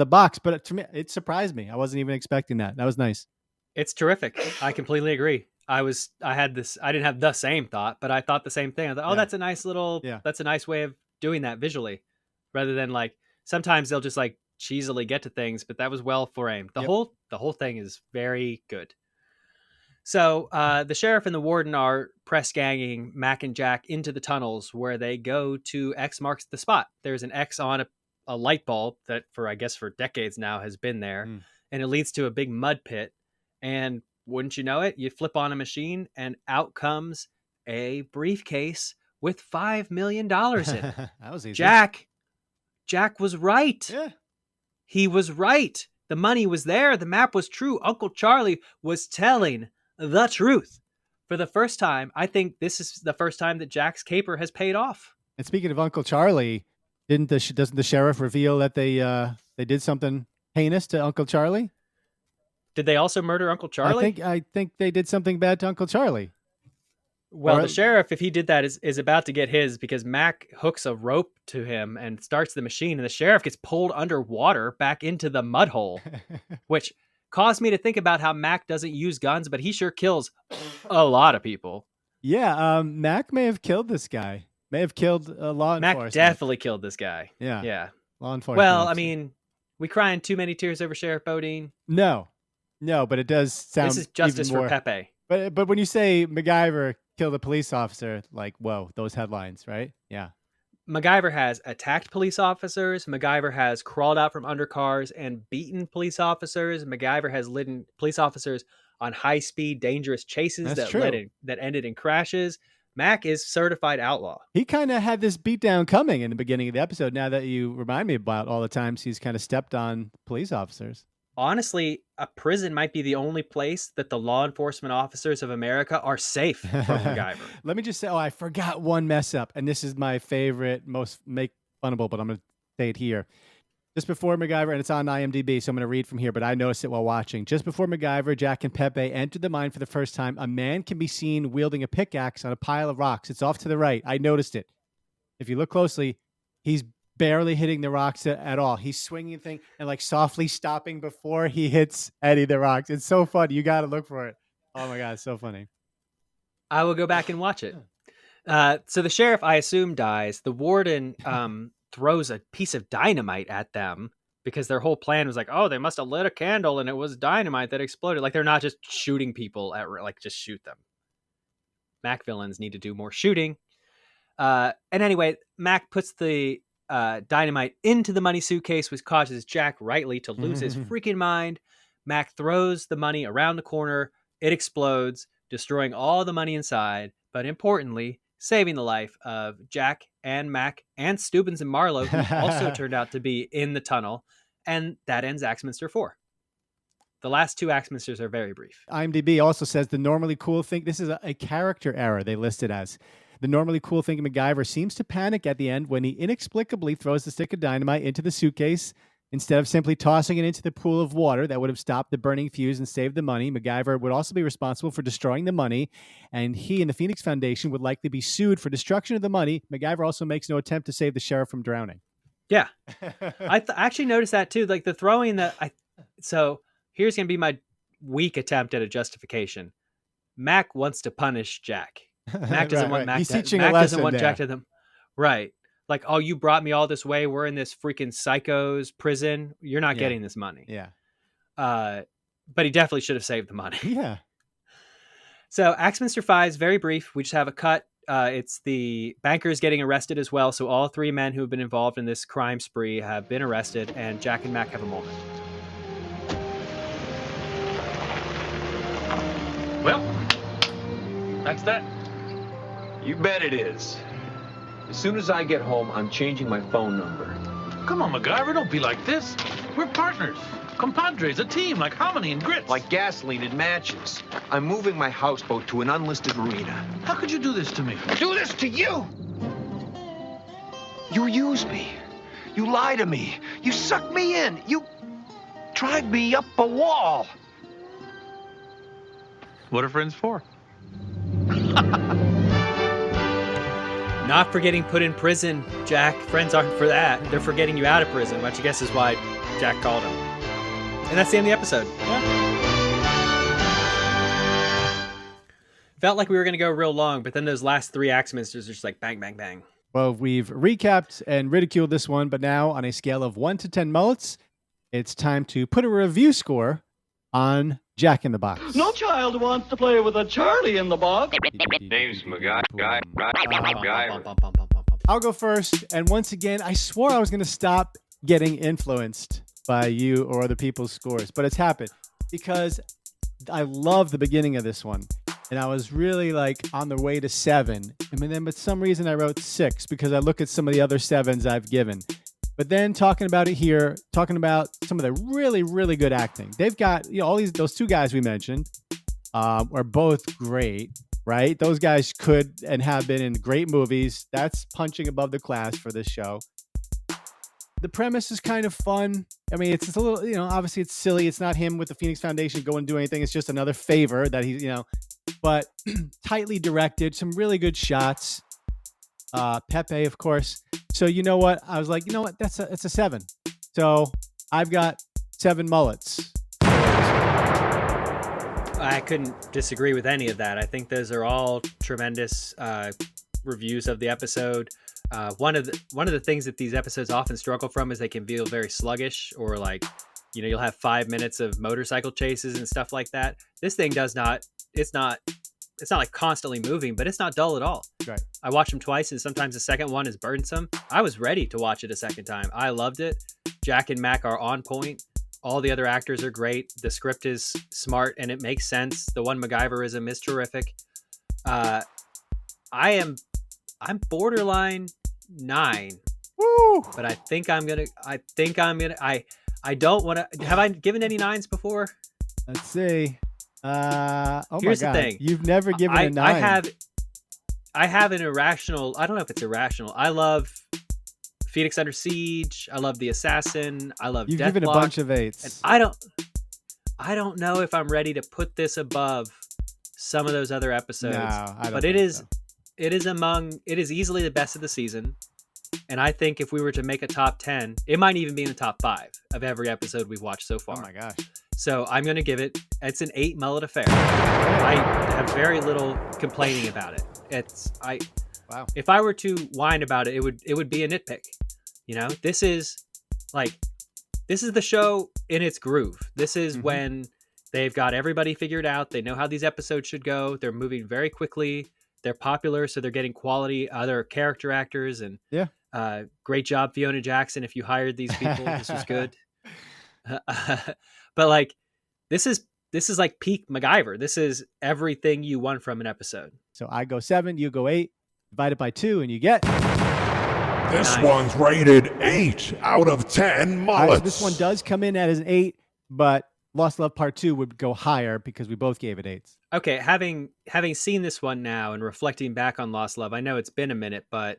box. But to me, it surprised me. I wasn't even expecting that. That was nice. It's terrific. I completely agree. I didn't have the same thought, but I thought the same thing. I thought, that's a nice that's a nice way of doing that visually, rather than like, sometimes they'll just like cheesily get to things, but that was well framed. The whole thing is very good. So the sheriff and the warden are press ganging Mac and Jack into the tunnels, where they go to X marks the spot. There's an X on a light bulb that for decades now has been there, and it leads to a big mud pit. And wouldn't you know it, you flip on a machine and out comes a briefcase with $5 million in it. That was easy. Jack was right. Yeah. He was right. The money was there. The map was true. Uncle Charlie was telling the truth. For the first time, I think this is the first time that Jack's caper has paid off. And speaking of Uncle Charlie, doesn't the sheriff reveal that they did something heinous to Uncle Charlie? Did they also murder Uncle Charlie? I think they did something bad to Uncle Charlie. Well, the sheriff, if he did that, is about to get his, because Mac hooks a rope to him and starts the machine, and the sheriff gets pulled underwater back into the mud hole, which caused me to think about how Mac doesn't use guns, but he sure kills a lot of people. Yeah, Mac may have killed this guy. May have killed law enforcement. Mac definitely killed this guy. Yeah. Law enforcement. Well, I mean, we crying too many tears over Sheriff Bodine? No, but it does sound. This is justice even more, for Pepe. But when you say MacGyver killed a police officer, like, whoa, those headlines, right? Yeah. MacGyver has attacked police officers. MacGyver has crawled out from under cars and beaten police officers. MacGyver has led police officers on high-speed, dangerous chases that ended in crashes. Mac is certified outlaw. He kind of had this beatdown coming in the beginning of the episode. Now that you remind me about all the times he's kind of stepped on police officers. Honestly, a prison might be the only place that the law enforcement officers of America are safe from MacGyver. Let me just say, I forgot one mess up, and this is my favorite, most make funnable, but I'm going to say it here. Just before MacGyver, and it's on IMDb, so I'm going to read from here, but I noticed it while watching. Just before MacGyver, Jack, and Pepe entered the mine for the first time, a man can be seen wielding a pickaxe on a pile of rocks. It's off to the right. I noticed it. If you look closely, he's barely hitting the rocks at all. He's swinging the thing and like softly stopping before he hits any of the rocks. It's so funny. You got to look for it. Oh my God, it's so funny. I will go back and watch it. So the sheriff, I assume, dies. The warden throws a piece of dynamite at them because their whole plan was like, oh, they must have lit a candle and it was dynamite that exploded. Like, they're not just shooting people just shoot them. Mac villains need to do more shooting. And anyway, Mac puts the dynamite into the money suitcase, which causes Jack rightly to lose his freaking mind. Mac throws the money around the corner. It explodes, destroying all the money inside, but importantly, saving the life of Jack and Mac and Stubbins and Marlowe, who also turned out to be in the tunnel. And that ends Axminster 4. The last two Axminsters are very brief. IMDb also says the normally cool thing. This is a character error they listed as. The normally cool thing MacGyver seems to panic at the end when he inexplicably throws the stick of dynamite into the suitcase. Instead of simply tossing it into the pool of water that would have stopped the burning fuse and saved the money, MacGyver would also be responsible for destroying the money, and he and the Phoenix Foundation would likely be sued for destruction of the money. MacGyver also makes no attempt to save the sheriff from drowning. Yeah. I actually noticed that too. Like the throwing so here's going to be my weak attempt at a justification. Mac wants to punish Jack. Mac doesn't want Mac. He's teaching Mac a lesson doesn't want there. Jack to them. Right. Like, oh, you brought me all this way. We're in this freaking psycho's prison. You're not getting this money. Yeah. But he definitely should have saved the money. Yeah. So Axminster 5 is very brief. We just have a cut. It's the bankers getting arrested as well. So all three men who have been involved in this crime spree have been arrested, and Jack and Mac have a moment. Well, that's that. You bet it is. As soon as I get home, I'm changing my phone number. Come on, MacGyver, don't be like this. We're partners, compadres, a team like Hominy and Grits. Like gasoline and matches. I'm moving my houseboat to an unlisted marina. How could you do this to me? Do this to you! You use me. You lie to me. You suck me in. You drag me up a wall. What are friends for? Not for getting put in prison, Jack. Friends aren't for that. They're for getting you out of prison, which I guess is why Jack called him. And that's the end of the episode. Yeah. Felt like we were going to go real long, but then those last three Axminsters are just like bang, bang, bang. Well, we've recapped and ridiculed this one, but now on a scale of 1 to 10 mullets, it's time to put a review score on Jack in the Box. No child wants to play with a Charlie in the box. Name's MacGyver. I'll go first. And once again, I swore I was going to stop getting influenced by you or other people's scores, but it's happened because I love the beginning of this one. And I was really like on the way to 7. And then, but some reason I wrote 6 because I look at some of the other 7s I've given. But then talking about it here, talking about some of the really, really good acting. They've got, all those 2 guys we mentioned are both great, right? Those guys could and have been in great movies. That's punching above the class for this show. The premise is kind of fun. I mean, it's a little, obviously it's silly. It's not him with the Phoenix Foundation going and do anything. It's just another favor that he's, but tightly directed, some really good shots. Pepe, of course. So you know what? I was like, it's a 7. So I've got 7 mullets. I couldn't disagree with any of that. I think those are all tremendous reviews of the episode. One of the things that these episodes often struggle from is they can feel very sluggish, or like, you'll have 5 minutes of motorcycle chases and stuff like that. This thing does not. It's not like constantly moving, but it's not dull at all. Right. I watched them twice, and sometimes the second one is burdensome. I was ready to watch it a second time. I loved it. Jack and Mac are on point. All the other actors are great. The script is smart and it makes sense. The one MacGyverism is terrific. I'm borderline 9. Woo! But I don't want to. Have I given any 9s before? Let's see. Here's my God. the thing. You've never given a 9. I have an irrational. I don't know if it's irrational. I love Phoenix Under Siege. I love The Assassin. I love You've Deathblock. given a bunch of 8s. And I don't know if I'm ready to put this above some of those other episodes. No, I don't. But it is easily the best of the season. And I think if we were to make a top 10, it might even be in the top 5 of every episode we've watched so far. Oh my gosh. So I'm going to give it's an 8 mullet affair. I have very little complaining about it. Wow. If I were to whine about it, it would be a nitpick. This is the show in its groove. This is when they've got everybody figured out. They know how these episodes should go. They're moving very quickly. They're popular, so they're getting quality other character actors. And great job, Fiona Jackson. If you hired these people, this was good. But like, this is like peak MacGyver. This is everything you want from an episode. So I go 7, you go 8, divided by 2, and you get. This 9. one's rated 8 out of 10 mullets. So this one does come in as an 8, but Lost Love Part 2 would go higher because we both gave it 8s. Okay, having seen this one now and reflecting back on Lost Love, I know it's been a minute, but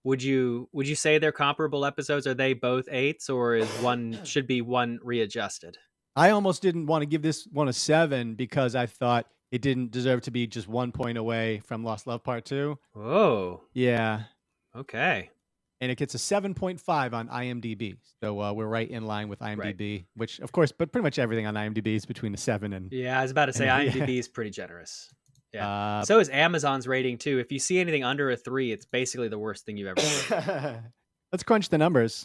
would you say they're comparable episodes? Are they both 8s, or is one should be one readjusted? I almost didn't want to give this one a 7 because I thought it didn't deserve to be just 1 point away from Lost Love Part 2. Oh. Yeah. Okay. And it gets a 7.5 on IMDb. So we're right in line with IMDb, which, of course, but pretty much everything on IMDb is between a 7 and... Yeah, I was about to say IMDb is pretty generous. Yeah. So is Amazon's rating, too. If you see anything under a 3, it's basically the worst thing you've ever seen. Let's crunch the numbers.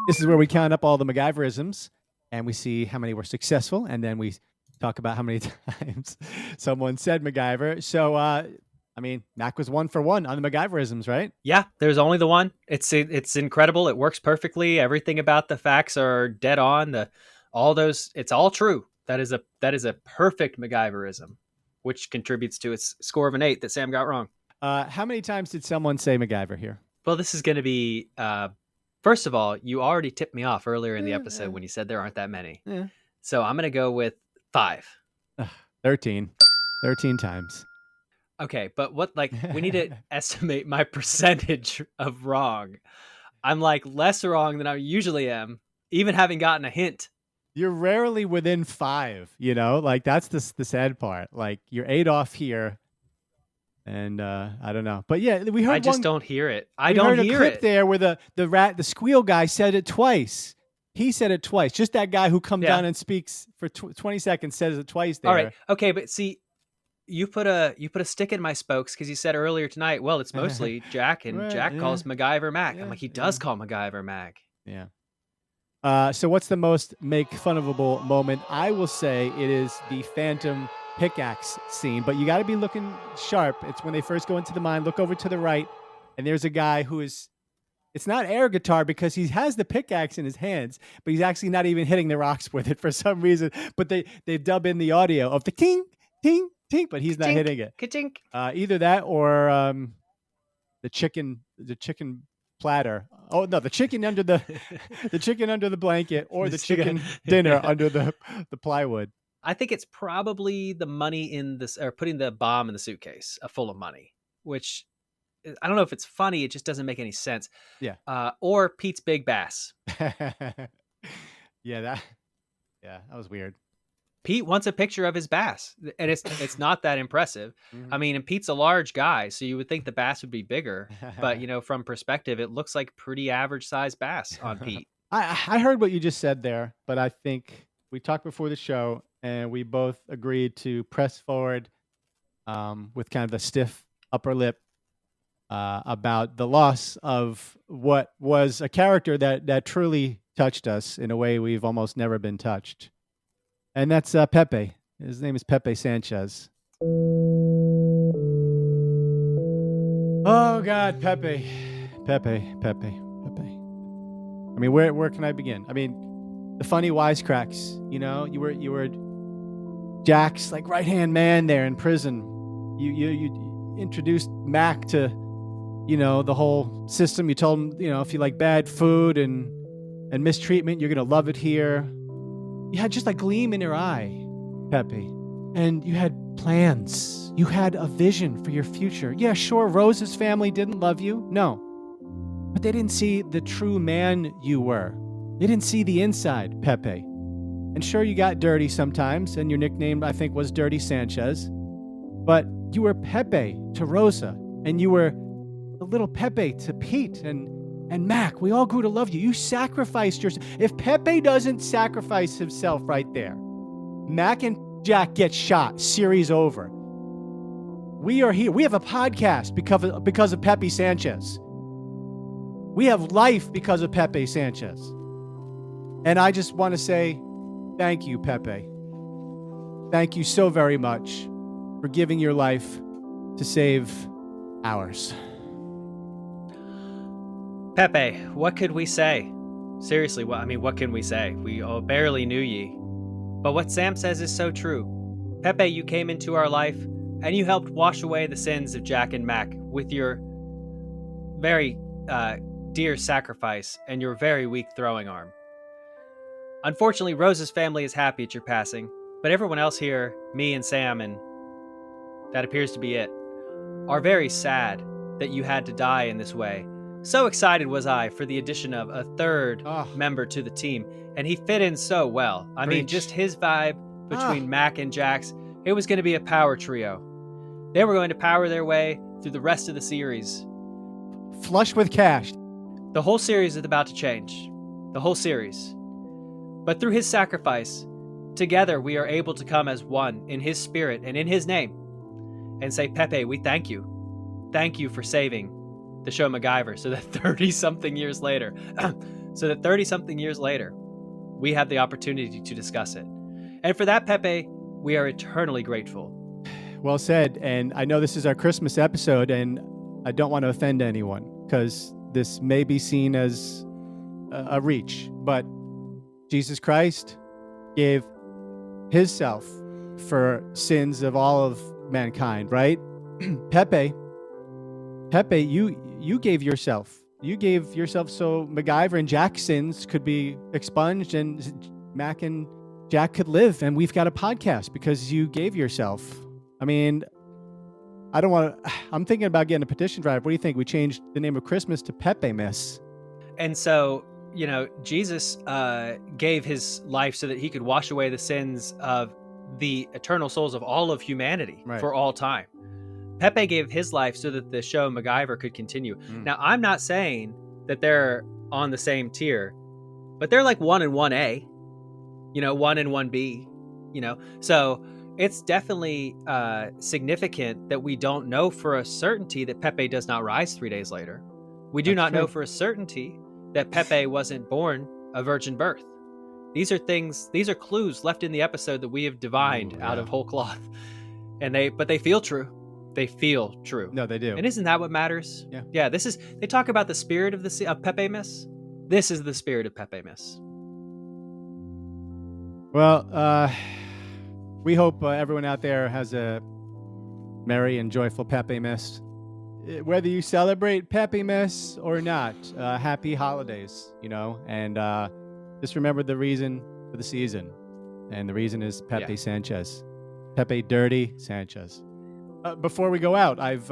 This is where we count up all the MacGyverisms, and we see how many were successful, and then we talk about how many times someone said MacGyver. So, Mac was 1 for 1 on the MacGyverisms, right? Yeah, there's only the one. It's incredible. It works perfectly. Everything about the facts are dead on. It's all true. That is a perfect MacGyverism, which contributes to its score of an 8 that Sam got wrong. How many times did someone say MacGyver here? Well, this is going to be. First of all, you already tipped me off earlier in the episode when you said there aren't that many. Yeah. So I'm going to go with 5. 13. 13 times. Okay, but we need to estimate my percentage of wrong. I'm like less wrong than I usually am, even having gotten a hint. You're rarely within 5, that's the sad part. Like you're 8 off here. And I don't know, but yeah, we heard. I just don't hear it. I don't don't heard hear a clip it. there where the squeal guy said it twice. He said it twice. Just that guy who comes down and speaks for 20 seconds says it twice there. All right, okay, but see, you put a stick in my spokes because you said earlier tonight. Well, it's mostly Jack, and Jack calls MacGyver Mac. I'm like, he does call MacGyver Mac. Yeah. So what's the most make funable moment? I will say it is the Phantom pickaxe scene, but you got to be looking sharp. It's when they first go into the mine. Look over to the right, and there's a guy who is It's not air guitar because he has the pickaxe in his hands, but he's actually not even hitting the rocks with it for some reason. But they dub in the audio of the ting, ting, ting, but he's not hitting it. Ka-tink. Either that or the chicken platter. Oh no, the chicken under the chicken under the blanket, or the chicken dinner under the plywood. I think it's probably the money in this, or putting the bomb in the suitcase full of money, which I don't know if it's funny. It just doesn't make any sense. Yeah. Or Pete's big bass. Yeah, that was weird. Pete wants a picture of his bass, and it's not that impressive. Mm-hmm. I mean, and Pete's a large guy, so you would think the bass would be bigger, but from perspective, it looks like pretty average sized bass on Pete. I heard what you just said there, but I think we talked before the show, and we both agreed to press forward with kind of the stiff upper lip about the loss of what was a character that truly touched us in a way we've almost never been touched. And that's Pepe. His name is Pepe Sanchez. Oh God, Pepe. I mean, where can I begin? I mean, the funny wisecracks. You were Jack's like right-hand man there in prison. You introduced Mac to the whole system. You told him if you like bad food and mistreatment, you're gonna love it here. You had just a gleam in your eye, Pepe. And you had plans. You had a vision for your future. Yeah, sure, Rose's family didn't love you. No. But they didn't see the true man you were. They didn't see the inside, Pepe. And sure, you got dirty sometimes, and your nickname, I think, was Dirty Sanchez. But you were Pepe to Rosa, and you were the little Pepe to Pete and Mac. We all grew to love you. You sacrificed yourself. If Pepe doesn't sacrifice himself right there, Mac and Jack get shot. Series over. We are here. We have a podcast because of Pepe Sanchez. We have life because of Pepe Sanchez. And I just want to say thank you, Pepe. Thank you so very much for giving your life to save ours. Pepe, what could we say? Seriously, what can we say? We barely knew ye. But what Sam says is so true. Pepe, you came into our life, and you helped wash away the sins of Jack and Mac with your very dear sacrifice and your very weak throwing arm. Unfortunately, Rose's family is happy at your passing, but everyone else here, me and Sam, and that appears to be it, are very sad that you had to die in this way. So excited was I for the addition of a third member to the team, and he fit in so well. I mean, just his vibe between Mac and Jax, it was going to be a power trio. They were going to power their way through the rest of the series. Flush with cash. The whole series is about to change. The whole series. But through his sacrifice, together we are able to come as one in his spirit and in his name and say, Pepe, we thank you. Thank you for saving the show MacGyver so that 30-something years later, we have the opportunity to discuss it. And for that, Pepe, we are eternally grateful. Well said. And I know this is our Christmas episode, and I don't want to offend anyone because this may be seen as a reach, but Jesus Christ gave his self for sins of all of mankind, right? Pepe, you gave yourself. You gave yourself so MacGyver and Jack's sins could be expunged and Mac and Jack could live. And we've got a podcast because you gave yourself. I mean, I'm thinking about getting a petition drive. What do you think? We changed the name of Christmas to Pepe Miss. And so, Jesus gave his life so that he could wash away the sins of the eternal souls of all of humanity for all time. Pepe gave his life so that the show MacGyver could continue. Now, I'm not saying that they're on the same tier, but they're like 1 and 1A, 1 and 1B, So it's definitely significant that we don't know for a certainty that Pepe does not rise 3 days later. We do not know for a certainty that Pepe wasn't born a virgin birth. These are clues left in the episode that we have divined out of whole cloth. But they feel true. They feel true. No, they do. And isn't that what matters? Yeah. Yeah. They talk about the spirit of Pepe Miss. This is the spirit of Pepe Miss. Well, we hope everyone out there has a merry and joyful Pepe Miss. Whether you celebrate Pepe Miss or not, happy holidays, and just remember the reason for the season. And the reason is Pepe Sanchez. Pepe Dirty Sanchez. Before we go out, I've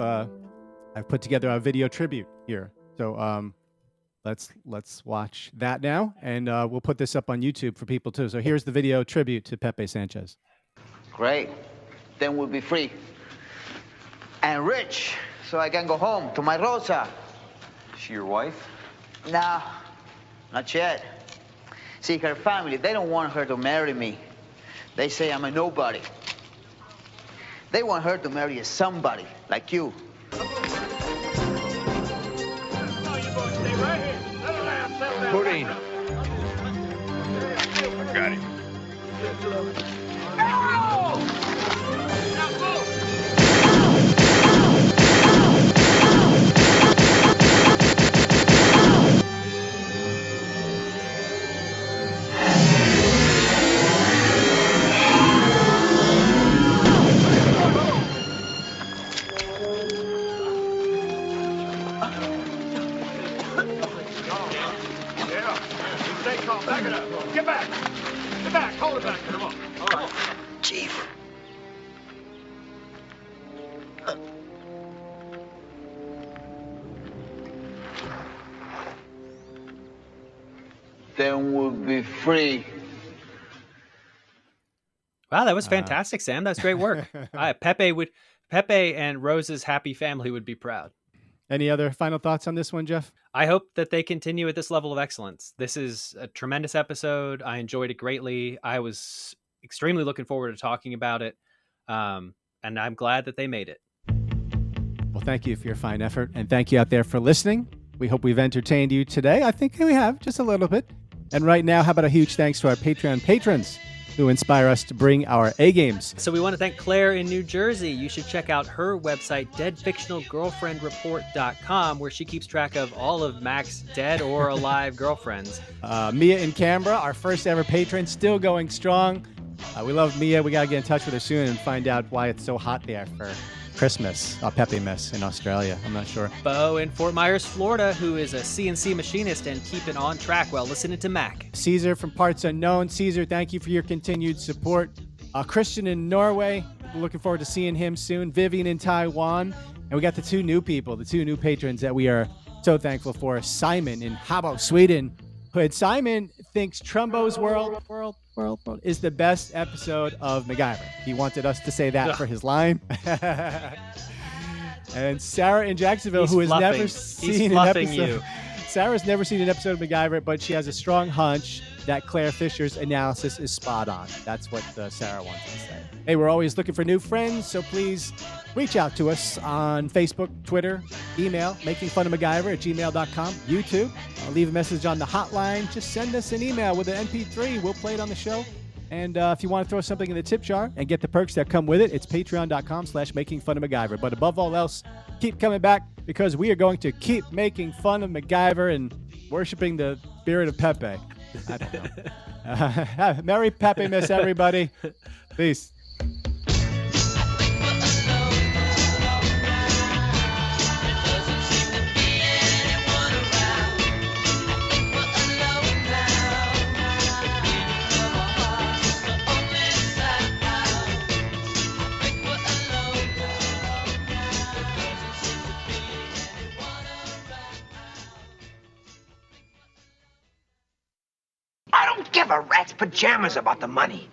put together a video tribute here. So let's watch that now, and we'll put this up on YouTube for people too. So here's the video tribute to Pepe Sanchez. Great. Then we'll be free. And rich, so I can go home to my Rosa. Is she your wife? No, not yet. See, her family, they don't want her to marry me. They say I'm a nobody. They want her to marry a somebody, like you. Pudding. Got it. Back it up. Get back. Get back. Hold it back. Come on. All right. Chief. Then we'll be free. Wow, that was fantastic, Sam. That's great work. Pepe and Rose's happy family would be proud. Any other final thoughts on this one, Jeff? I hope that they continue at this level of excellence. This is a tremendous episode. I enjoyed it greatly. I was extremely looking forward to talking about it. And I'm glad that they made it. Well, thank you for your fine effort. And thank you out there for listening. We hope we've entertained you today. I think we have, just a little bit. And right now, how about a huge thanks to our Patreon patrons who inspire us to bring our A-games. So we want to thank Claire in New Jersey. You should check out her website, deadfictionalgirlfriendreport.com, where she keeps track of all of Mac's dead or alive girlfriends. Mia in Canberra, our first ever patron, still going strong. We love Mia. We got to get in touch with her soon and find out why it's so hot there for Christmas, Pepe Miss in Australia. I'm not sure. Bo in Fort Myers, Florida, who is a CNC machinist and keeping on track while listening to Mac. Caesar from Parts Unknown. Caesar, thank you for your continued support. Christian in Norway, looking forward to seeing him soon. Vivian in Taiwan. And we got the two new patrons that we are so thankful for. Simon in Habo, Sweden. Simon thinks Trumbo's World is the best episode of MacGyver. He wanted us to say that for his line. And Sarah in Jacksonville, who has never seen an episode. Sarah's never seen an episode of MacGyver, but she has a strong hunch that Claire Fisher's analysis is spot on. That's what Sarah wants to say. Hey, we're always looking for new friends, so please reach out to us on Facebook, Twitter, email, makingfunofmacgyver@gmail.com, YouTube. Leave a message on the hotline. Just send us an email with an MP3. We'll play it on the show. And if you want to throw something in the tip jar and get the perks that come with it, it's patreon.com/makingfunofmacgyver. But above all else, keep coming back because we are going to keep making fun of MacGyver and worshiping the spirit of Pepe. I don't know. Merry Pepe Miss, everybody. Peace. I don't give a rat's pajamas about the money.